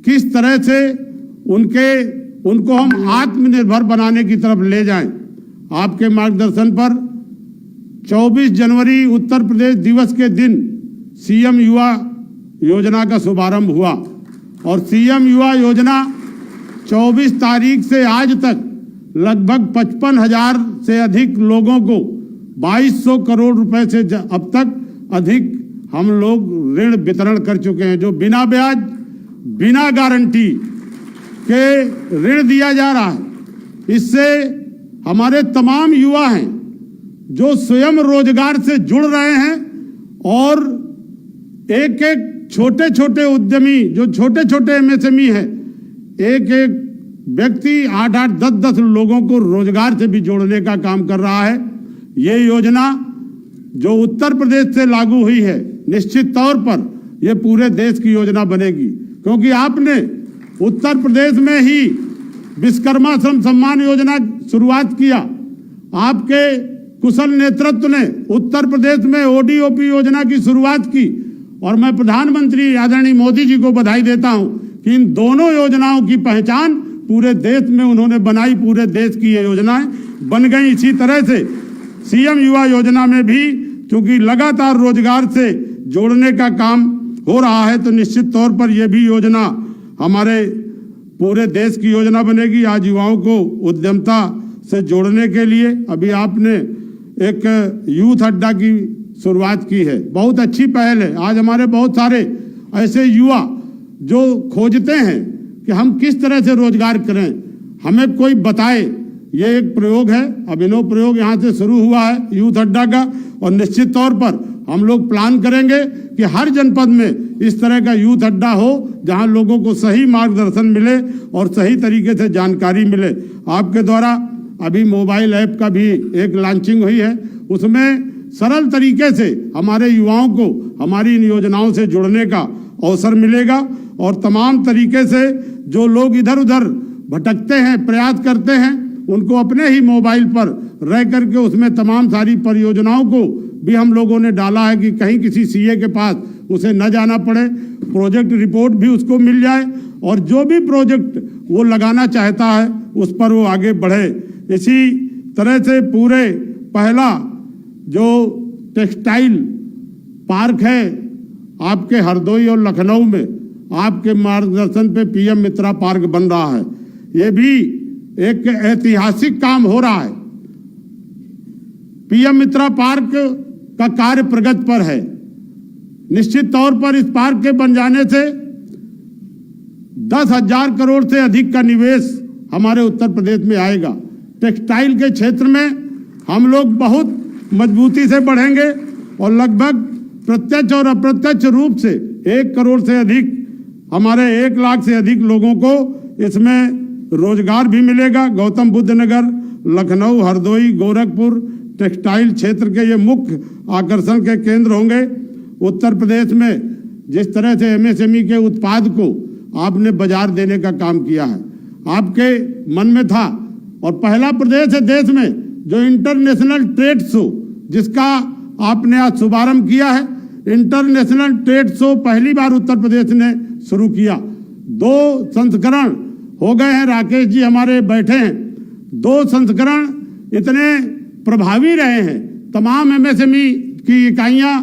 किस तरह से उनको हम आत्मनिर्भर बनाने की तरफ ले जाएं। आपके मार्गदर्शन पर 24 जनवरी उत्तर प्रदेश दिवस के दिन सीएम युवा योजना का शुभारंभ हुआ, और सीएम युवा योजना 24 तारीख से आज तक लगभग 55,000 से अधिक लोगों को 2200 करोड़ रुपए से अब तक अधिक हम लोग ऋण वितरण कर चुके हैं, जो बिना ब्याज बिना गारंटी के ऋण दिया जा रहा है। इससे हमारे तमाम युवा हैं जो स्वयं रोजगार से जुड़ रहे हैं, और एक एक छोटे छोटे उद्यमी जो छोटे छोटे एमएसएमई है, एक एक व्यक्ति 8-8, 10-10 लोगों को रोजगार से भी जोड़ने का काम कर रहा है। ये योजना जो उत्तर प्रदेश से लागू हुई है, निश्चित तौर पर यह पूरे देश की योजना बनेगी, क्योंकि आपने उत्तर प्रदेश में ही विश्वकर्मा श्रम सम्मान योजना शुरुआत किया। आपके कुशल नेतृत्व ने उत्तर प्रदेश में ओडीओपी योजना की शुरुआत की, और मैं प्रधानमंत्री आदरणीय मोदी जी को बधाई देता हूं कि इन दोनों योजनाओं की पहचान पूरे देश में उन्होंने बनाई। पूरे देश की ये योजनाएं बन गई। इसी तरह से सीएम युवा योजना में भी क्योंकि लगातार रोजगार से जोड़ने का काम हो रहा है, तो निश्चित तौर पर यह भी योजना हमारे पूरे देश की योजना बनेगी। आज युवाओं को उद्यमता से जोड़ने के लिए अभी आपने एक यूथ अड्डा की शुरुआत की है, बहुत अच्छी पहल है। आज हमारे बहुत सारे ऐसे युवा जो खोजते हैं कि हम किस तरह से रोजगार करें, हमें कोई बताए। ये एक प्रयोग है, अभिनव प्रयोग यहाँ से शुरू हुआ है यूथ अड्डा का, और निश्चित तौर पर हम लोग प्लान करेंगे कि हर जनपद में इस तरह का यूथ अड्डा हो, जहां लोगों को सही मार्गदर्शन मिले और सही तरीके से जानकारी मिले। आपके द्वारा अभी मोबाइल ऐप का भी एक लॉन्चिंग हुई है, उसमें सरल तरीके से हमारे युवाओं को हमारी इन योजनाओं से जुड़ने का अवसर मिलेगा, और तमाम तरीके से जो लोग इधर उधर भटकते हैं, प्रयास करते हैं, उनको अपने ही मोबाइल पर रह करके उसमें तमाम सारी परियोजनाओं को भी हम लोगों ने डाला है कि कहीं किसी सीए के पास उसे न जाना पड़े, प्रोजेक्ट रिपोर्ट भी उसको मिल जाए, और जो भी प्रोजेक्ट वो लगाना चाहता है उस पर वो आगे बढ़े। इसी तरह से पूरे पहला जो टेक्सटाइल पार्क है आपके हरदोई और लखनऊ में, आपके मार्गदर्शन पे पीएम मित्रा पार्क बन रहा है। ये भी एक ऐतिहासिक काम हो रहा है। पीएम मित्रा पार्क का कार्य प्रगति पर है। निश्चित तौर पर इस पार्क के बन जाने से 10,000 करोड़ से अधिक का निवेश हमारे उत्तर प्रदेश में आएगा। टेक्सटाइल के क्षेत्र में हम लोग बहुत मजबूती से बढ़ेंगे, और लगभग प्रत्यक्ष और अप्रत्यक्ष रूप से 1 करोड़ से अधिक, हमारे 1 लाख से अधिक लोगों को इसमें रोजगार भी मिलेगा। गौतम बुद्ध नगर, लखनऊ, हरदोई, गोरखपुर टेक्सटाइल क्षेत्र के ये मुख्य आकर्षण के केंद्र होंगे। उत्तर प्रदेश में जिस तरह से एमएसएमई के उत्पाद को आपने बाजार देने का काम किया है, आपके मन में था, और पहला प्रदेश है देश में जो इंटरनेशनल ट्रेड शो जिसका आपने आज शुभारंभ किया है। इंटरनेशनल ट्रेड शो पहली बार उत्तर प्रदेश ने शुरू किया। 2 संस्करण हो गए हैं, राकेश जी हमारे बैठे हैं। 2 संस्करण इतने प्रभावी रहे हैं। तमाम एमएसएमई की इकाइयां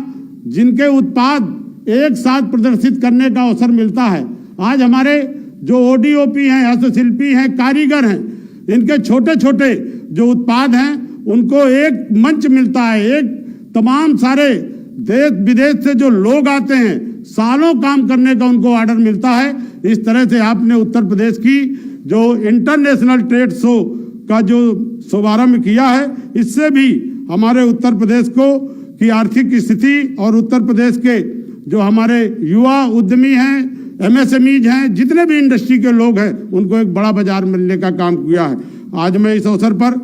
जिनके उत्पाद एक साथ प्रदर्शित करने का अवसर मिलता है। आज हमारे जो ओडीओपी हैं, हस्तशिल्पी हैं, कारीगर हैं, इनके छोटे छोटे जो उत्पाद हैं उनको एक मंच मिलता है। एक तमाम सारे देश विदेश से जो लोग आते हैं, सालों काम करने का उनको ऑर्डर मिलता है। इस तरह से आपने उत्तर प्रदेश की जो इंटरनेशनल ट्रेड शो का जो शुभारंभ किया है, इससे भी हमारे उत्तर प्रदेश को की आर्थिक स्थिति और उत्तर प्रदेश के जो हमारे युवा उद्यमी हैं, एमएसएमईज हैं, जितने भी इंडस्ट्री के लोग हैं, उनको एक बड़ा बाजार मिलने का काम किया है। आज मैं इस अवसर पर,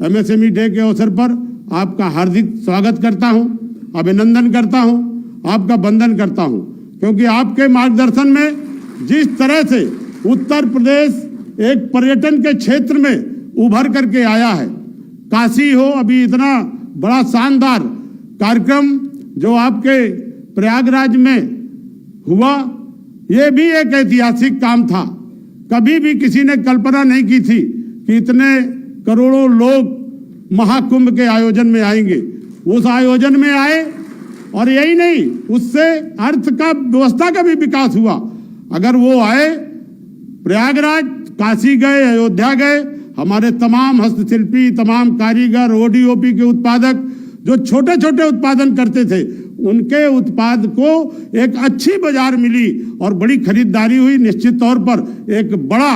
एमएसएमई डे के अवसर पर आपका हार्दिक स्वागत करता हूं, अभिनंदन करता हूं, आपका वंदन करता हूं, क्योंकि आपके मार्गदर्शन में जिस तरह से उत्तर प्रदेश एक पर्यटन के क्षेत्र में उभर करके आया है, काशी हो, अभी इतना बड़ा शानदार कार्यक्रम जो आपके प्रयागराज में हुआ, ये भी एक ऐतिहासिक काम था। कभी भी किसी ने कल्पना नहीं की थी कि इतने करोड़ों लोग महाकुंभ के आयोजन में आएंगे। उस आयोजन में आए, और यही नहीं, उससे अर्थ का, व्यवस्था का भी विकास हुआ। अगर वो आए, प्रयागराज, काशी गए, अयोध्या गए, हमारे तमाम हस्तशिल्पी, तमाम कारीगर, ओडीओपी के उत्पादक जो छोटे छोटे उत्पादन करते थे, उनके उत्पाद को एक अच्छी बाजार मिली और बड़ी खरीदारी हुई। निश्चित तौर पर एक बड़ा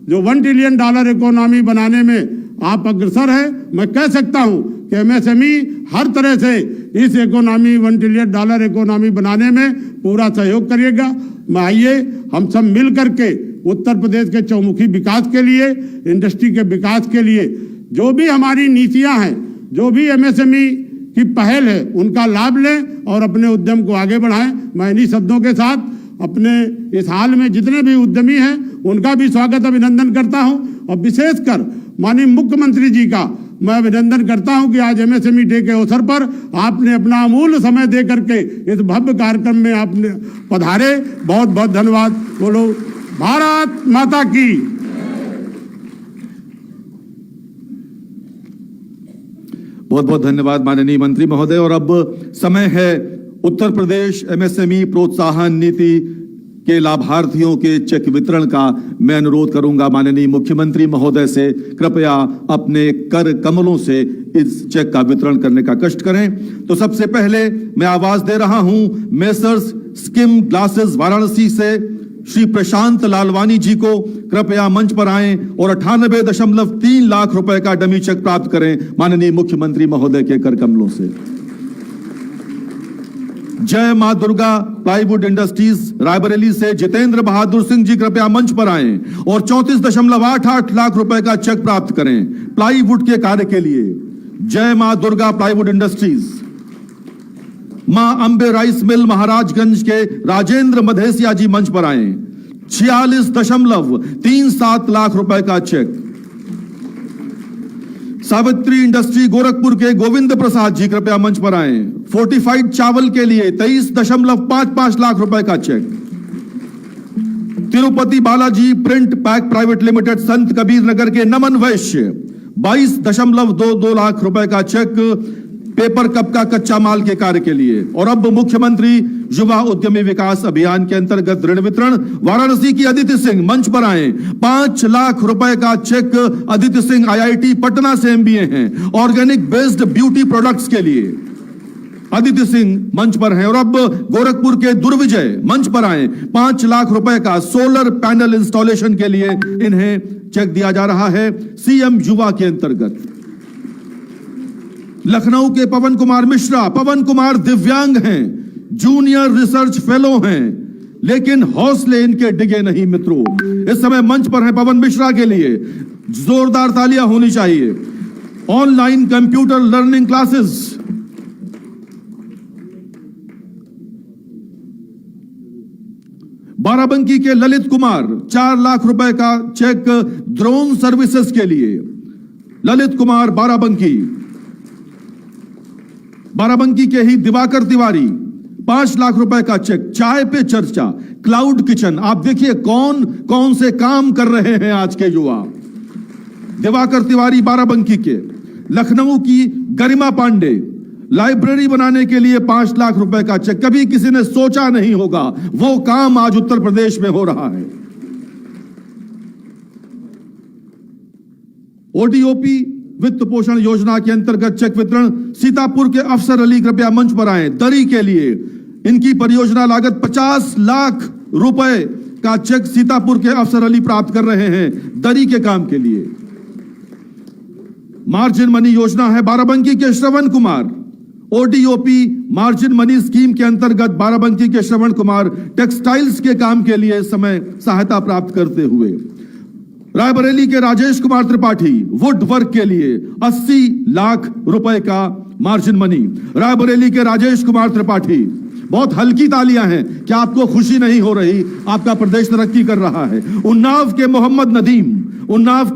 जो $1 ट्रिलियन इकोनॉमी बनाने में आप अग्रसर है। मैं कह सकता हूं कि एमएसएमई हर तरह से इस इकोनॉमी, $1 ट्रिलियन इकोनॉमी बनाने में पूरा सहयोग करिएगा। मैं आइए हम सब मिल करके उत्तर प्रदेश के चौमुखी विकास के लिए, इंडस्ट्री के विकास के लिए जो भी हमारी नीतियां हैं, जो भी एमएसएमई की पहल है, उनका लाभ लें और अपने उद्यम को आगे बढ़ाएं। मैं इन्हीं शब्दों के साथ अपने इस हाल में जितने भी उद्यमी हैं उनका भी स्वागत, अभिनंदन करता हूं, और विशेषकर माननीय मुख्यमंत्री जी का मैं अभिनंदन करता हूं कि आज एमएसएमई डे के अवसर पर आपने अपना अमूल्य समय दे करके इस भव्य कार्यक्रम में आपने पधारे। बहुत बहुत धन्यवाद। बोलो भारत माता की। बहुत बहुत धन्यवाद माननीय मंत्री महोदय। और अब समय है उत्तर प्रदेश एमएसएमई प्रोत्साहन नीति के लाभार्थियों के चेक वितरण का। मैं अनुरोध करूंगा माननीय मुख्यमंत्री महोदय से कृपया अपने कर कमलों से इस चेक का वितरण करने का कष्ट करें। तो सबसे पहले मैं आवाज दे रहा हूं मेसर्स स्किम ग्लासेस वाराणसी से श्री प्रशांत लालवानी जी को। कृपया मंच पर आएं और 98.3 लाख रुपए का डमी चेक प्राप्त करें माननीय मुख्यमंत्री महोदय के कर कमलों से। जय मां दुर्गा प्लाईवुड इंडस्ट्रीज रायबरेली से जितेंद्र बहादुर सिंह जी कृपया मंच पर आएं और 34.88 लाख रुपए का चेक प्राप्त करें प्लाईवुड के कार्य के लिए। जय मां दुर्गा प्लाईवुड इंडस्ट्रीज। मां अंबे राइस मिल महाराजगंज के राजेंद्र मधेसिया जी मंच पर आए। 46.37 लाख रुपए का चेक। सावित्री इंडस्ट्री गोरखपुर के गोविंद प्रसाद जी कृपया मंच पर आए। फोर्टिफाइड चावल के लिए 23.55 लाख रुपए का चेक। Tirupati Balaji print pack private limited Sant Kabir नगर के नमन वैश्य 22.22 लाख रुपए का चेक पेपर कप का कच्चा माल के कार्य के लिए। और अब मुख्यमंत्री युवा उद्यमी विकास अभियान के अंतर्गत ऋण वितरण वाराणसी की अदिति सिंह मंच पर आए। 5 लाख रुपए का चेक अदिति सिंह आईआईटी पटना से एमबीए हैं ऑर्गेनिक बेस्ड ब्यूटी प्रोडक्ट्स के लिए। अदिति सिंह मंच पर हैं। और अब गोरखपुर के दुर्विजय मंच पर आए। 5 लाख रुपए का सोलर पैनल इंस्टॉलेशन के लिए इन्हें चेक दिया जा रहा है सीएम युवा के अंतर्गत। लखनऊ के पवन कुमार मिश्रा। पवन कुमार दिव्यांग हैं, जूनियर रिसर्च फेलो हैं, लेकिन हौसले इनके डिगे नहीं मित्रों। इस समय मंच पर हैं पवन मिश्रा के लिए जोरदार तालियां होनी चाहिए। Online computer learning classes. Barabanki के ललित कुमार 4 लाख रुपए का चेक ड्रोन सर्विसेज के लिए। ललित कुमार बाराबंकी के ही दिवाकर तिवारी 5 लाख रुपए का चेक। चाय पे चर्चा क्लाउड किचन। आप देखिए कौन कौन से काम कर रहे हैं आज के युवा। दिवाकर तिवारी बाराबंकी के। लखनऊ की गरिमा पांडे लाइब्रेरी बनाने के लिए 5 लाख रुपए का चेक। कभी किसी ने सोचा नहीं होगा वो काम आज उत्तर प्रदेश में हो रहा है। ओडीओपी वित्त पोषण योजना के अंतर्गत चेक वितरण सीतापुर के अफसर अली कृपया मंच पर आए। दरी के लिए इनकी परियोजना लागत 50 लाख रुपए का चेक सीतापुर के अफसर अली प्राप्त कर रहे हैं दरी के काम के लिए। मार्जिन मनी योजना है बाराबंकी के Shravan Kumar. ODOP margin money scheme के अंतर्गत बाराबंकी के श्रवण कुमार टेक्सटाइल्स के काम के लिए समय सहायता प्राप्त करते हुए। रायबरेली के राजेश कुमार त्रिपाठी वुड वर्क के लिए 80 लाख रुपए का मार्जिन मनी। रायबरेली के राजेश कुमार त्रिपाठी। बहुत हल्की तालियां हैं, क्या आपको खुशी नहीं हो रही? आपका प्रदेश तरक्की कर रहा है। उन्नाव के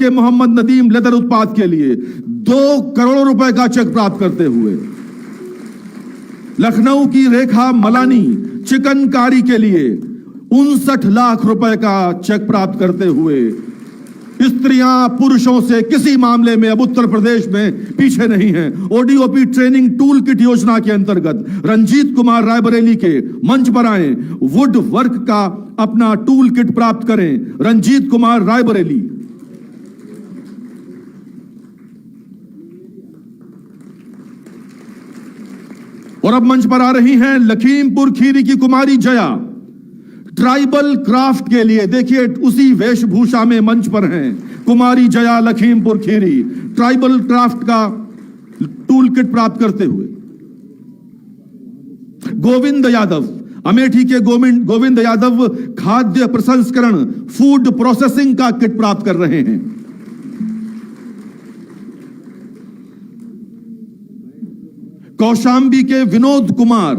मोहम्मद नदीम लेदर उत्पाद के लिए 2 करोड़ रुपए का चेक प्राप्त करते हुए। लखनऊ की रेखा मलानी चिकनकारी के लिए 59 लाख रुपए का चेक प्राप्त करते हुए। स्त्रियां पुरुषों से किसी मामले में अब उत्तर प्रदेश में पीछे नहीं हैं। ओडीओपी ट्रेनिंग टूल किट योजना के अंतर्गत रंजीत कुमार रायबरेली के मंच पर आए। वुड वर्क का अपना टूल किट प्राप्त करें। रंजीत कुमार रायबरेली। और अब मंच पर आ रही हैं लखीमपुर खीरी की कुमारी जया। ट्राइबल क्राफ्ट के लिए देखिए उसी वेशभूषा में मंच पर हैं कुमारी जया लखीमपुर खीरी। ट्राइबल क्राफ्ट का टूल किट प्राप्त करते हुए। गोविंद यादव अमेठी के गोविंद यादव खाद्य प्रसंस्करण फूड प्रोसेसिंग का किट प्राप्त कर रहे हैं। कौशाम्बी के विनोद कुमार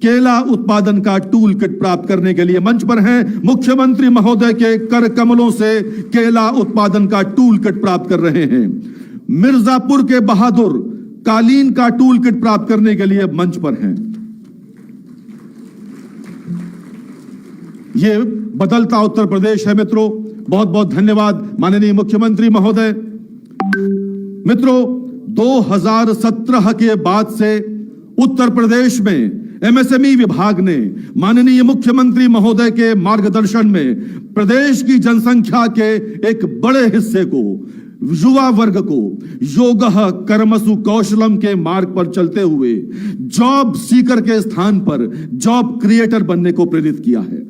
केला उत्पादन का टूल किट प्राप्त करने के लिए मंच पर हैं। मुख्यमंत्री महोदय के कर कमलों से केला उत्पादन का टूल किट प्राप्त कर रहे हैं। मिर्जापुर के बहादुर कालीन का टूल किट प्राप्त करने के लिए मंच पर हैं। ये बदलता उत्तर प्रदेश है मित्रों। बहुत बहुत धन्यवाद माननीय मुख्यमंत्री महोदय। मित्रों, 2017 के बाद से उत्तर प्रदेश में एमएसएमई विभाग ने माननीय मुख्यमंत्री महोदय के मार्गदर्शन में प्रदेश की जनसंख्या के एक बड़े हिस्से को, युवा वर्ग को योगः कर्मसु कौशलम के मार्ग पर चलते हुए जॉब सीकर के स्थान पर जॉब क्रिएटर बनने को प्रेरित किया है।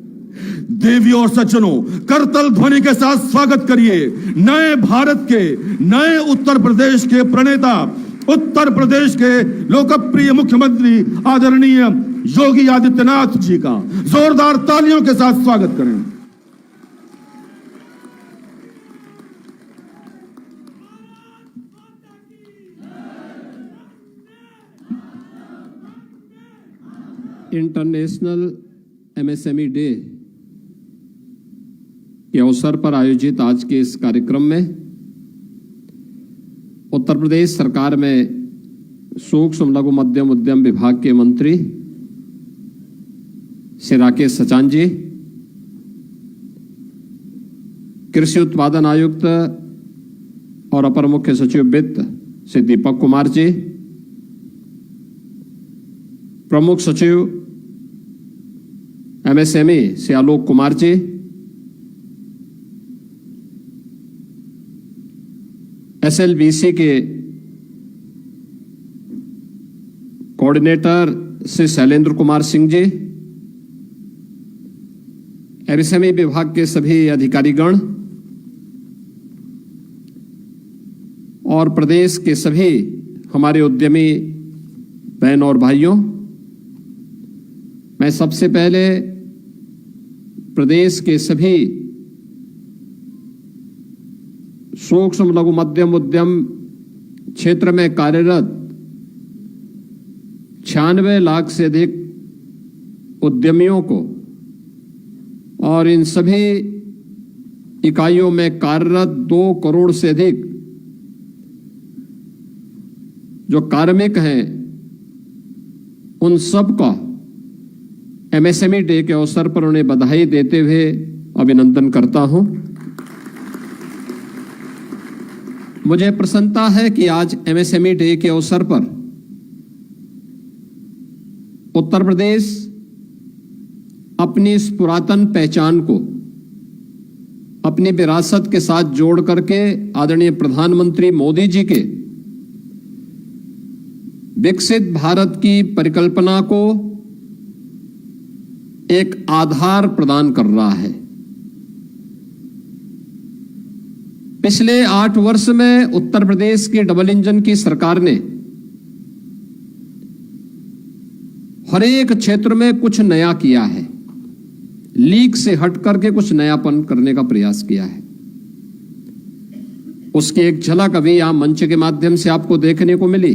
देवी और सज्जनों, करतल ध्वनि के साथ स्वागत करिए नए भारत के, नए उत्तर प्रदेश के प्रणेता, उत्तर प्रदेश के लोकप्रिय मुख्यमंत्री आदरणीय योगी आदित्यनाथ जी का। जोरदार तालियों के साथ स्वागत करें। इंटरनेशनल एमएसएमई डे के अवसर पर आयोजित आज के इस कार्यक्रम में उत्तर प्रदेश सरकार में सूक्ष्म लघु मध्यम उद्यम विभाग के मंत्री श्री राकेश सचान जी, कृषि उत्पादन आयुक्त और अपर मुख्य सचिव वित्त श्री दीपक कुमार जी, प्रमुख सचिव एमएसएमई श्री आलोक कुमार जी, एसएलबीसी के कोऑर्डिनेटर श्री शैलेंद्र कुमार सिंह जी, एमएसएमई विभाग के सभी अधिकारीगण और प्रदेश के सभी हमारे उद्यमी बहन और भाइयों, मैं सबसे पहले प्रदेश के सभी सूक्ष्म लघु मध्यम उद्यम क्षेत्र में कार्यरत 96 लाख से अधिक उद्यमियों को और इन सभी इकाइयों में कार्यरत 2 करोड़ से अधिक जो कार्मिक हैं, उन सब का एमएसएमई डे के अवसर पर उन्हें बधाई देते हुए अभिनंदन करता हूं। मुझे प्रसन्नता है कि आज एमएसएमई डे के अवसर पर उत्तर प्रदेश अपनी इस पुरातन पहचान को अपनी विरासत के साथ जोड़ करके आदरणीय प्रधानमंत्री मोदी जी के विकसित भारत की परिकल्पना को एक आधार प्रदान कर रहा है। पिछले 8 वर्ष में उत्तर प्रदेश की डबल इंजन की सरकार ने हर एक क्षेत्र में कुछ नया किया है, लीक से हट करके कुछ नयापन करने का प्रयास किया है। उसकी एक झलक अभी यहां मंच के माध्यम से आपको देखने को मिली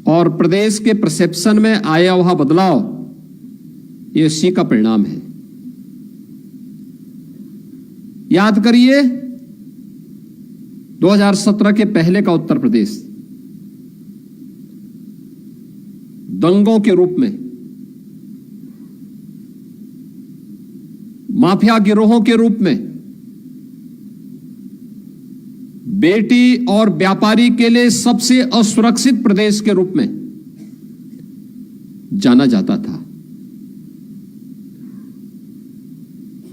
और प्रदेश के परसेप्शन में आया हुआ बदलाव ये इसी का परिणाम है। याद करिए 2017 के पहले का उत्तर प्रदेश दंगों के रूप में, माफिया गिरोहों के रूप में, बेटी और व्यापारी के लिए सबसे असुरक्षित प्रदेश के रूप में जाना जाता था।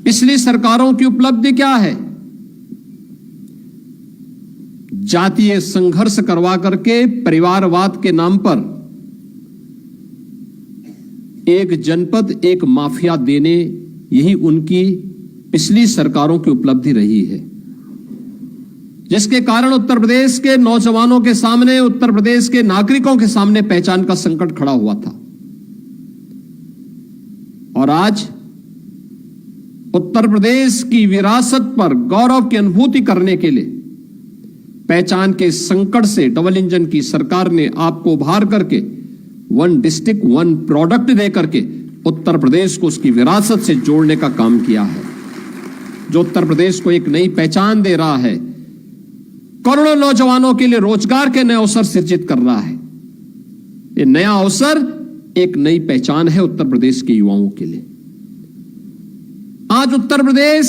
पिछली सरकारों की उपलब्धि क्या है? जातीय संघर्ष करवा करके परिवारवाद के नाम पर एक जनपद, एक माफिया देने, यही उनकी पिछली सरकारों की उपलब्धि रही है, जिसके कारण उत्तर प्रदेश के नौजवानों के सामने, उत्तर प्रदेश के नागरिकों के सामने पहचान का संकट खड़ा हुआ था। और आज उत्तर प्रदेश की विरासत पर गौरव की अनुभूति करने के लिए पहचान के संकट से डबल इंजन की सरकार ने आपको उभार करके 1 डिस्ट्रिक्ट 1 प्रोडक्ट दे करके उत्तर प्रदेश को उसकी विरासत से जोड़ने का काम किया है, जो उत्तर प्रदेश को एक नई पहचान दे रहा है, करोड़ों नौजवानों के लिए रोजगार के नए अवसर सृजित कर रहा है। ये नया अवसर एक नई पहचान है उत्तर प्रदेश के युवाओं के लिए। आज उत्तर प्रदेश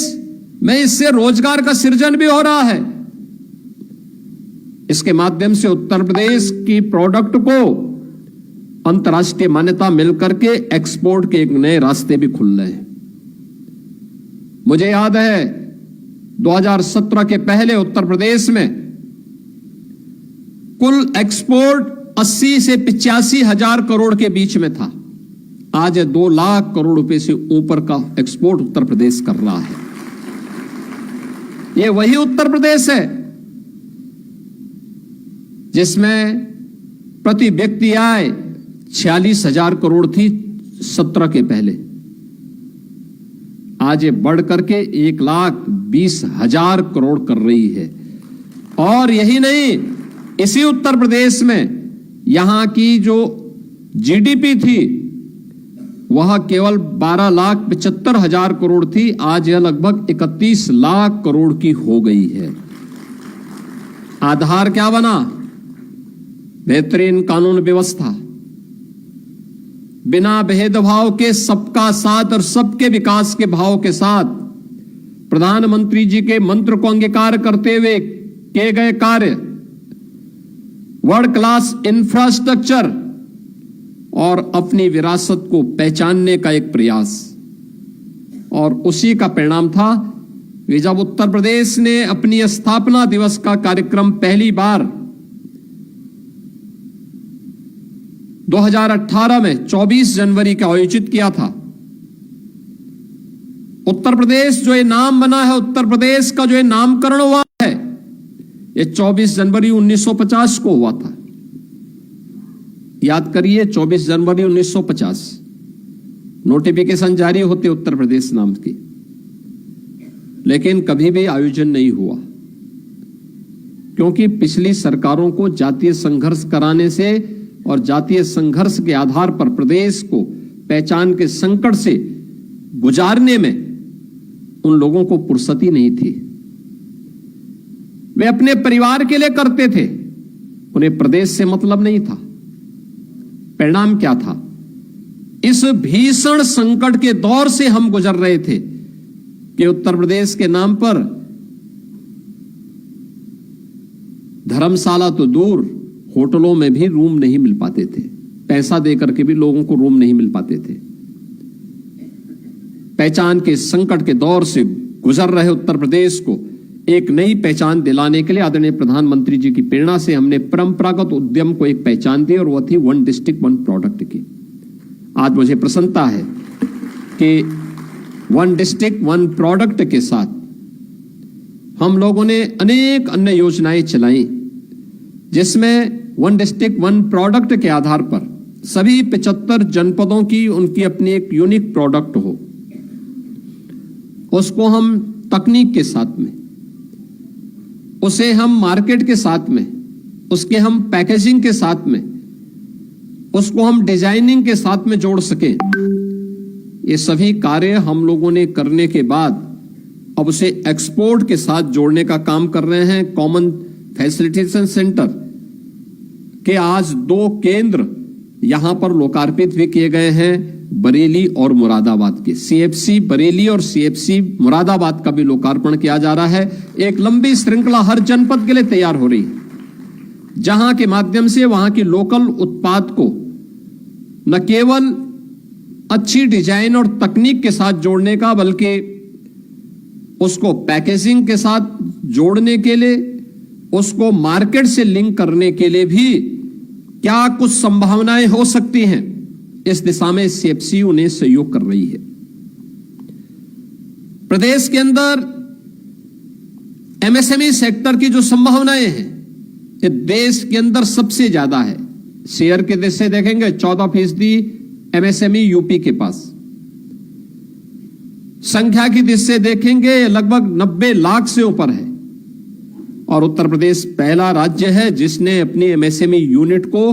में इससे रोजगार का सृजन भी हो रहा है। इसके माध्यम से उत्तर प्रदेश की प्रोडक्ट को अंतर्राष्ट्रीय मान्यता मिलकर के एक्सपोर्ट के एक नए रास्ते भी खुल रहे हैं। मुझे याद है 2017 के पहले उत्तर प्रदेश में कुल एक्सपोर्ट 80 से 85 हजार करोड़ के बीच में था। आज 2 लाख करोड़ रुपए से ऊपर का एक्सपोर्ट उत्तर प्रदेश कर रहा है। यह वही उत्तर प्रदेश है जिसमें प्रति व्यक्ति आय 46,000 करोड़ थी 17 के पहले। आज ये बढ़ करके 1,20,000 करोड़ कर रही है। और यही नहीं, इसी उत्तर प्रदेश में यहां की जो जीडीपी थी वह केवल 12,75,000 करोड़ थी। आज यह लगभग 31 लाख करोड़ की हो गई है। आधार क्या बना? बेहतरीन कानून व्यवस्था, बिना भेदभाव के सबका साथ और सबके विकास के भाव के साथ प्रधानमंत्री जी के मंत्र को अंगीकार करते हुए किए गए कार्य, वर्ल्ड क्लास इंफ्रास्ट्रक्चर और अपनी विरासत को पहचानने का एक प्रयास। और उसी का परिणाम था कि जब उत्तर प्रदेश ने अपनी स्थापना दिवस का कार्यक्रम पहली बार 2018 में 24 जनवरी का आयोजित किया था। उत्तर प्रदेश जो ये नाम बना है, उत्तर प्रदेश का जो ये नामकरण हुआ है, ये 24 जनवरी 1950 को हुआ था। याद करिए, 24 जनवरी 1950 नोटिफिकेशन जारी होते उत्तर प्रदेश नाम की, लेकिन कभी भी आयोजन नहीं हुआ, क्योंकि पिछली सरकारों को जातीय संघर्ष कराने से और जातीय संघर्ष के आधार पर प्रदेश को पहचान के संकट से गुजारने में उन लोगों को फुर्सत ही नहीं थी। वे अपने परिवार के लिए करते थे, उन्हें प्रदेश से मतलब नहीं था। परिणाम क्या था? इस भीषण संकट के दौर से हम गुजर रहे थे कि उत्तर प्रदेश के नाम पर धर्मशाला तो दूर, होटलों में भी रूम नहीं मिल पाते थे। पैसा देकर के भी लोगों को रूम नहीं मिल पाते थे। पहचान के संकट के दौर से गुजर रहे उत्तर प्रदेश को एक नई पहचान दिलाने के लिए आदरणीय प्रधानमंत्री जी की प्रेरणा से हमने परंपरागत उद्यम को एक पहचान दी, और वह थी 1 डिस्ट्रिक्ट 1 प्रोडक्ट की। आज मुझे प्रसन्नता है कि 1 डिस्ट्रिक्ट 1 प्रोडक्ट के साथ हम लोगों ने अनेक अन्य योजनाएं चलाई, जिसमें 1 डिस्ट्रिक्ट 1 प्रोडक्ट के आधार पर सभी 75 जनपदों की उनकी अपनी एक यूनिक प्रोडक्ट हो, उसको हम तकनीक के साथ में, उसे हम मार्केट के साथ में, उसके हम पैकेजिंग के साथ में, उसको हम डिजाइनिंग के साथ में जोड़ सके। ये सभी कार्य हम लोगों ने करने के बाद अब उसे एक्सपोर्ट के साथ जोड़ने का काम कर रहे हैं। कॉमन फैसिलिटेशन सेंटर के आज 2 केंद्र यहां पर लोकार्पित भी किए गए हैं, बरेली और मुरादाबाद के। सीएफसी बरेली और सीएफसी मुरादाबाद का भी लोकार्पण किया जा रहा है। एक लंबी श्रृंखला हर जनपद के लिए तैयार हो रही है, जहां के माध्यम से वहां की लोकल उत्पाद को न केवल अच्छी डिजाइन और तकनीक के साथ जोड़ने का, बल्कि उसको पैकेजिंग के साथ जोड़ने के लिए, उसको मार्केट से लिंक करने के लिए भी क्या कुछ संभावनाएं हो सकती हैं, इस दिशा में सीएफसी उन्हें सहयोग कर रही है। प्रदेश के अंदर एमएसएमई सेक्टर की जो संभावनाएं हैं, ये देश के अंदर सबसे ज्यादा है। शेयर के देश से देखेंगे 14% एमएसएमई यूपी के पास, संख्या की दृष्टि से देखेंगे लगभग 90 लाख से ऊपर है। और उत्तर प्रदेश पहला राज्य है जिसने अपनी एमएसएमई यूनिट को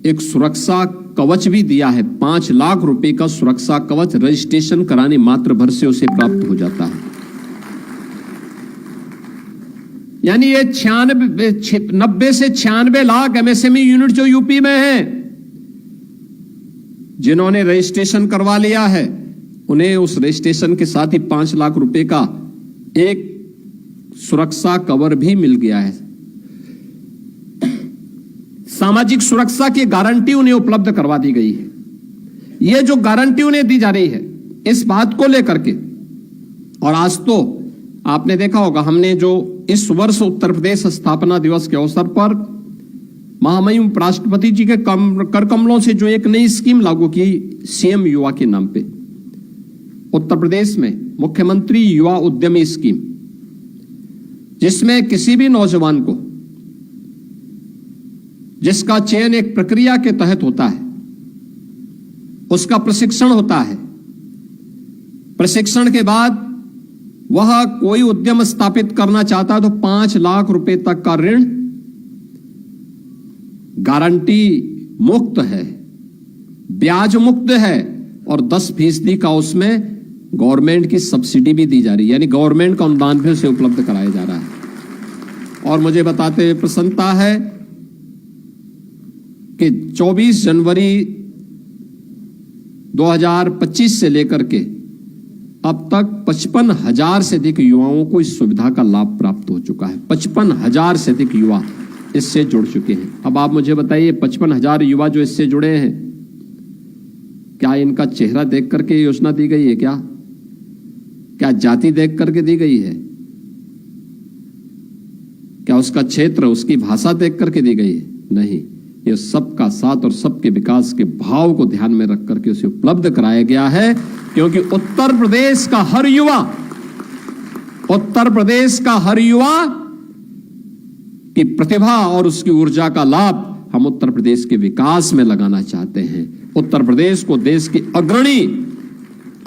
एक सुरक्षा कवच भी दिया है। 5 लाख रुपए का सुरक्षा कवच रजिस्ट्रेशन कराने मात्र भर से उसे प्राप्त हो जाता है। यानी ये 90 से 96 लाख एमएसएमई यूनिट जो यूपी में है, जिन्होंने रजिस्ट्रेशन करवा लिया है, उन्हें उस रजिस्ट्रेशन के साथ ही 5 लाख रुपए का एक सुरक्षा कवर भी मिल गया है। सामाजिक सुरक्षा की गारंटी उन्हें उपलब्ध करवा दी गई है। यह जो गारंटी उन्हें दी जा रही है, इस बात को लेकर के, और आज तो आपने देखा होगा, हमने जो इस वर्ष उत्तर प्रदेश स्थापना दिवस के अवसर पर महामहिम उपराष्ट्रपति जी के कर कमलों से जो एक नई स्कीम लागू की सीएम युवा के नाम पे, उत्तर प्रदेश में मुख्यमंत्री युवा उद्यमी स्कीम, जिसमें किसी भी नौजवान को, जिसका चयन एक प्रक्रिया के तहत होता है, उसका प्रशिक्षण होता है, प्रशिक्षण के बाद वह कोई उद्यम स्थापित करना चाहता है तो 5 लाख रुपए तक का ऋण गारंटी मुक्त है, ब्याज मुक्त है, और 10% का उसमें गवर्नमेंट की सब्सिडी भी दी जा रही है, यानी गवर्नमेंट का अनुदान भी उसे उपलब्ध कराया जा रहा है। और मुझे बताते हुए प्रसन्नता है कि 24 जनवरी 2025 से लेकर के अब तक 55,000 से अधिक युवाओं को इस सुविधा का लाभ प्राप्त हो चुका है। 55,000 से अधिक युवा इससे जुड़ चुके हैं। अब आप मुझे बताइए, 55,000 युवा जो इससे जुड़े हैं, क्या इनका चेहरा देख करके योजना दी गई है? क्या जाति देख करके दी गई है? क्या उसका क्षेत्र, उसकी भाषा देख करके दी गई है? नहीं, ये सबका साथ और सबके विकास के भाव को ध्यान में रख करके उसे उपलब्ध कराया गया है, क्योंकि उत्तर प्रदेश का हर युवा की प्रतिभा और उसकी ऊर्जा का लाभ हम उत्तर प्रदेश के विकास में लगाना चाहते हैं। उत्तर प्रदेश को देश की अग्रणी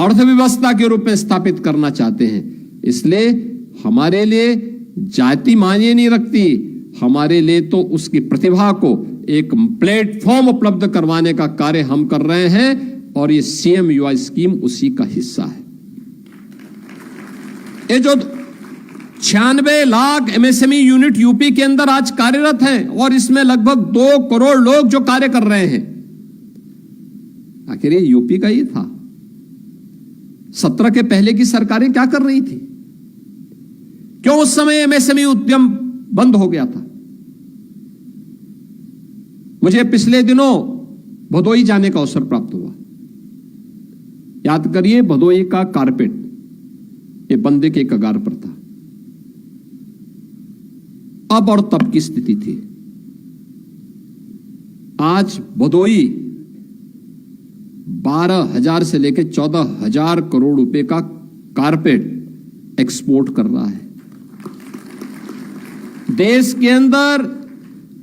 अर्थव्यवस्था के रूप में स्थापित करना चाहते हैं। इसलिए हमारे लिए जाति मायने नहीं रखती, हमारे लिए तो उसकी प्रतिभा को एक प्लेटफॉर्म उपलब्ध करवाने का कार्य हम कर रहे हैं, और ये सीएम युवा स्कीम उसी का हिस्सा है। ये जो 96 लाख एमएसएमई यूनिट यूपी के अंदर आज कार्यरत हैं, और इसमें लगभग 2 करोड़ लोग जो कार्य कर रहे हैं, आखिर ये यूपी का ही था। 17 के पहले की सरकारें क्या कर रही थी? क्यों उस समय एमएसएमई उद्यम बंद हो गया था? मुझे पिछले दिनों भदोई जाने का अवसर प्राप्त हुआ। याद करिए, भदोई का कारपेट ये बंदे के कगार पर था। अब और तब की स्थिति थी। आज भदोई 12,000 से लेकर 14,000 करोड़ रुपए का कारपेट एक्सपोर्ट कर रहा है। देश के अंदर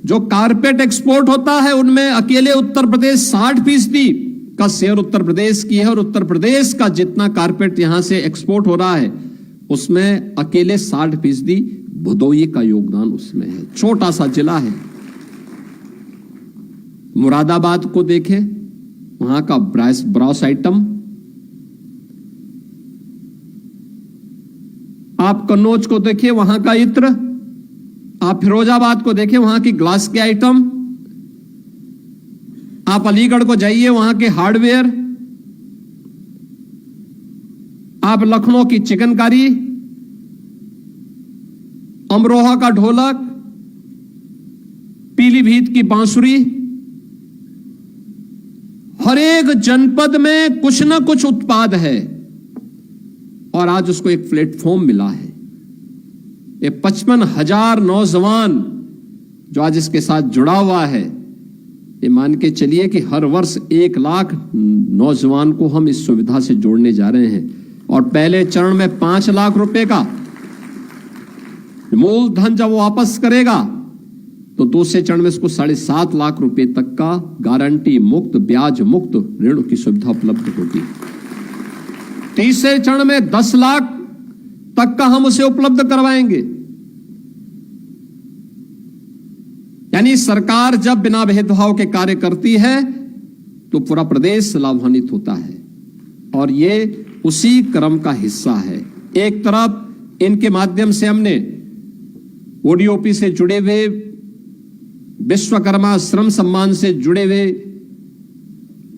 जो कारपेट एक्सपोर्ट होता है, उनमें अकेले उत्तर प्रदेश 60% का शेयर उत्तर प्रदेश की है, और उत्तर प्रदेश का जितना कारपेट यहां से एक्सपोर्ट हो रहा है, उसमें अकेले 60% भदोई का योगदान उसमें है। छोटा सा जिला है। मुरादाबाद को देखें, वहां का ब्रास आइटम, आप कन्नौज को देखिए, वहां का इत्र, आप फिरोजाबाद को देखें, वहां की ग्लास के आइटम, आप अलीगढ़ को जाइए, वहां के हार्डवेयर, आप लखनऊ की चिकनकारी, अमरोहा का ढोलक, पीलीभीत की बांसुरी, हर एक जनपद में कुछ ना कुछ उत्पाद है, और आज उसको एक प्लेटफॉर्म मिला है। ये 55,000 नौजवान जो आज इसके साथ जुड़ा हुआ है, ये मान के चलिए कि हर वर्ष 1 लाख नौजवान को हम इस सुविधा से जोड़ने जा रहे हैं, और पहले चरण में 5 लाख रुपए का मूलधन जब वो वापस करेगा, तो दूसरे चरण में इसको 7.5 लाख रुपए तक का गारंटी मुक्त, ब्याज मुक्त ऋण की सुविधा उपलब्ध होगी। तीसरे चरण में 10 लाख तक का हम उसे उपलब्ध करवाएंगे। यानी सरकार जब बिना भेदभाव के कार्य करती है तो पूरा प्रदेश लाभान्वित होता है, और ये उसी क्रम का हिस्सा है। एक तरफ इनके माध्यम से हमने ओडीओपी से जुड़े हुए, विश्वकर्मा श्रम सम्मान से जुड़े हुए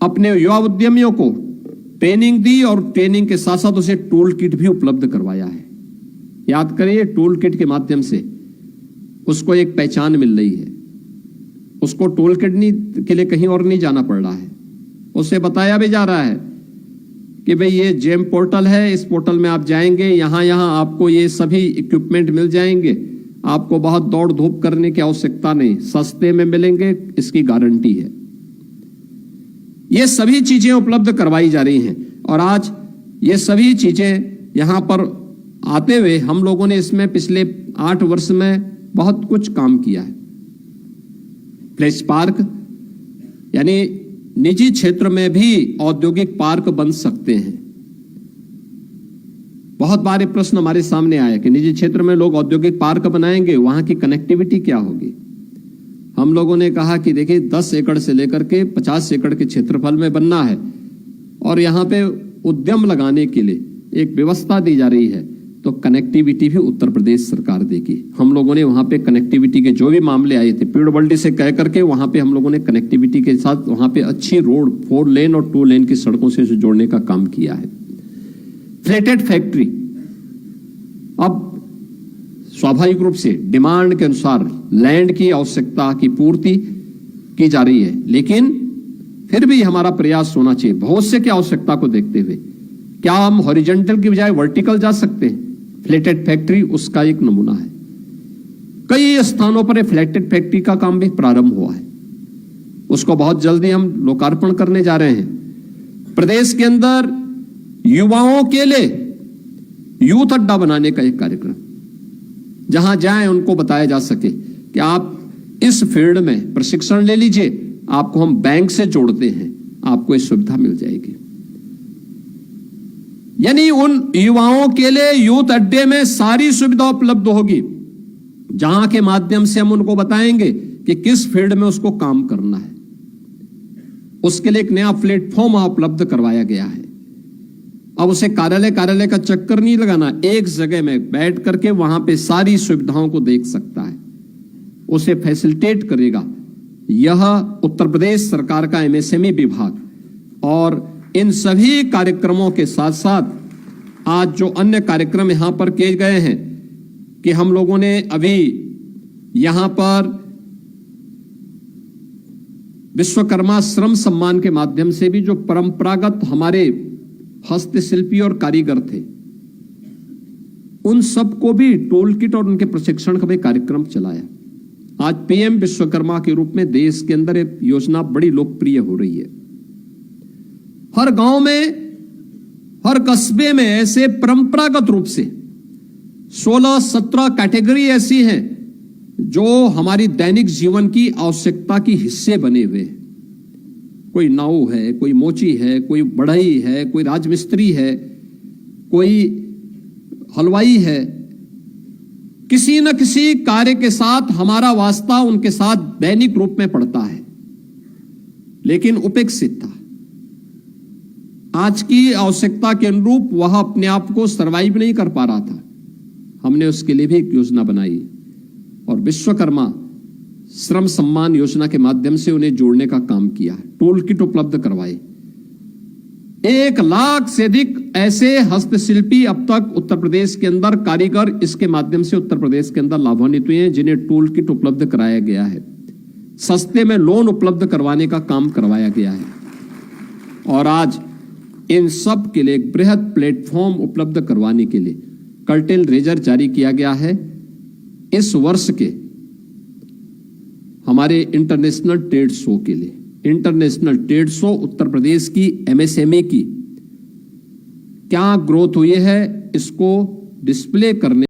अपने युवा उद्यमियों को ट्रेनिंग दी, और ट्रेनिंग के साथ साथ उसे टूल किट भी उपलब्ध करवाया है। याद करिए, टूल किट के माध्यम से उसको एक पहचान मिल रही है। उसको टोल किट के लिए कहीं और नहीं जाना पड़ रहा है। उसे बताया भी जा रहा है कि भाई ये जेम पोर्टल है, इस पोर्टल में आप जाएंगे, यहां आपको ये सभी इक्विपमेंट मिल जाएंगे, आपको बहुत दौड़ धूप करने की आवश्यकता नहीं, सस्ते में मिलेंगे, इसकी गारंटी है। ये सभी चीजें उपलब्ध करवाई जा रही हैं और आज ये सभी चीजें यहां पर आते हुए हम लोगों ने इसमें पिछले 8 वर्ष में बहुत कुछ काम किया है। फ्लैश पार्क यानी निजी क्षेत्र में भी औद्योगिक पार्क बन सकते हैं। बहुत बार प्रश्न हमारे सामने आया कि निजी क्षेत्र में लोग औद्योगिक पार्क बनाएंगे, वहां की कनेक्टिविटी क्या होगी। हम लोगों ने कहा कि देखिए 10 एकड़ से लेकर के 50 एकड़ के क्षेत्रफल में बनना है और यहां पे उद्यम लगाने के लिए एक व्यवस्था दी जा रही है, तो कनेक्टिविटी भी उत्तर प्रदेश सरकार देगी। हम लोगों ने वहां पे कनेक्टिविटी के जो भी मामले आए थे, पीडब्ल्यूडी से कह करके वहां पे हम लोगों ने कनेक्टिविटी के साथ वहां पे अच्छी रोड 4 लेन और 2 लेन की सड़कों से जोड़ने का काम किया है। फ्लैटेड फैक्ट्री, अब स्वाभाविक रूप से डिमांड के अनुसार लैंड की आवश्यकता की पूर्ति की जा रही है, लेकिन फिर भी हमारा प्रयास होना चाहिए भविष्य की आवश्यकता को देखते हुए, क्या हम हॉरिजॉन्टल की बजाय वर्टिकल जा सकते हैं। फ्लैटेड फैक्ट्री उसका एक नमूना है। कई स्थानों पर फ्लैटेड फैक्ट्री का काम भी प्रारंभ हुआ है, उसको बहुत जल्दी हम लोकार्पण करने जा रहे हैं। प्रदेश के अंदर युवाओं के लिए यूथ अड्डा बनाने का एक कार्यक्रम, जहां जाएं उनको बताया जा सके कि आप इस फील्ड में प्रशिक्षण ले लीजिए, आपको हम बैंक से जोड़ते हैं, आपको इस सुविधा मिल जाएगी। यानी उन युवाओं के लिए यूथ अड्डे में सारी सुविधा उपलब्ध होगी, जहां के माध्यम से हम उनको बताएंगे कि किस फील्ड में उसको काम करना है। उसके लिए एक नया प्लेटफॉर्म उपलब्ध करवाया गया है। अब उसे कार्यालय का चक्कर नहीं लगाना, एक जगह में बैठ करके वहां पे सारी सुविधाओं को देख सकता है, उसे फैसिलिटेट करेगा। यह उत्तर प्रदेश सरकार का एमएसएमई विभाग और इन सभी कार्यक्रमों के साथ साथ आज जो अन्य कार्यक्रम यहां पर किए गए हैं कि हम लोगों ने अभी यहां पर विश्वकर्मा श्रम सम्मान के माध्यम से भी जो परंपरागत हमारे हस्तशिल्पी और कारीगर थे, उन सबको भी टूल किट और उनके प्रशिक्षण का भी कार्यक्रम चलाया। आज पीएम विश्वकर्मा के रूप में देश के अंदर एक योजना बड़ी लोकप्रिय हो रही है। हर गांव में, हर कस्बे में ऐसे परंपरागत रूप से 16-17 कैटेगरी ऐसी हैं जो हमारी दैनिक जीवन की आवश्यकता की हिस्से बने हुए हैं। कोई नाऊ है, कोई मोची है, कोई बढ़ई है, कोई राजमिस्त्री है, कोई हलवाई है। किसी न किसी कार्य के साथ हमारा वास्ता उनके साथ दैनिक रूप में पड़ता है, लेकिन उपेक्षित था। आज की आवश्यकता के अनुरूप वह अपने आप को सर्वाइव नहीं कर पा रहा था। हमने उसके लिए भी एक योजना बनाई और विश्वकर्मा श्रम सम्मान योजना के माध्यम से उन्हें जोड़ने का काम किया है। टूल किट उपलब्ध करवाए। 1 लाख से अधिक ऐसे हस्तशिल्पी अब तक उत्तर प्रदेश के अंदर, कारीगर इसके माध्यम से उत्तर प्रदेश के अंदर लाभान्वित हुए हैं, जिन्हें टूल किट उपलब्ध कराया गया है। सस्ते में लोन उपलब्ध करवाने का काम करवाया गया है और आज इन सब के लिए एक बृहद प्लेटफॉर्म उपलब्ध करवाने के लिए कर्टेल रेजर जारी किया गया है। इस वर्ष के हमारे इंटरनेशनल ट्रेड शो के लिए, international trade show Uttar Pradesh की एमएसएमई की क्या ग्रोथ हुई है, इसको डिस्प्ले करने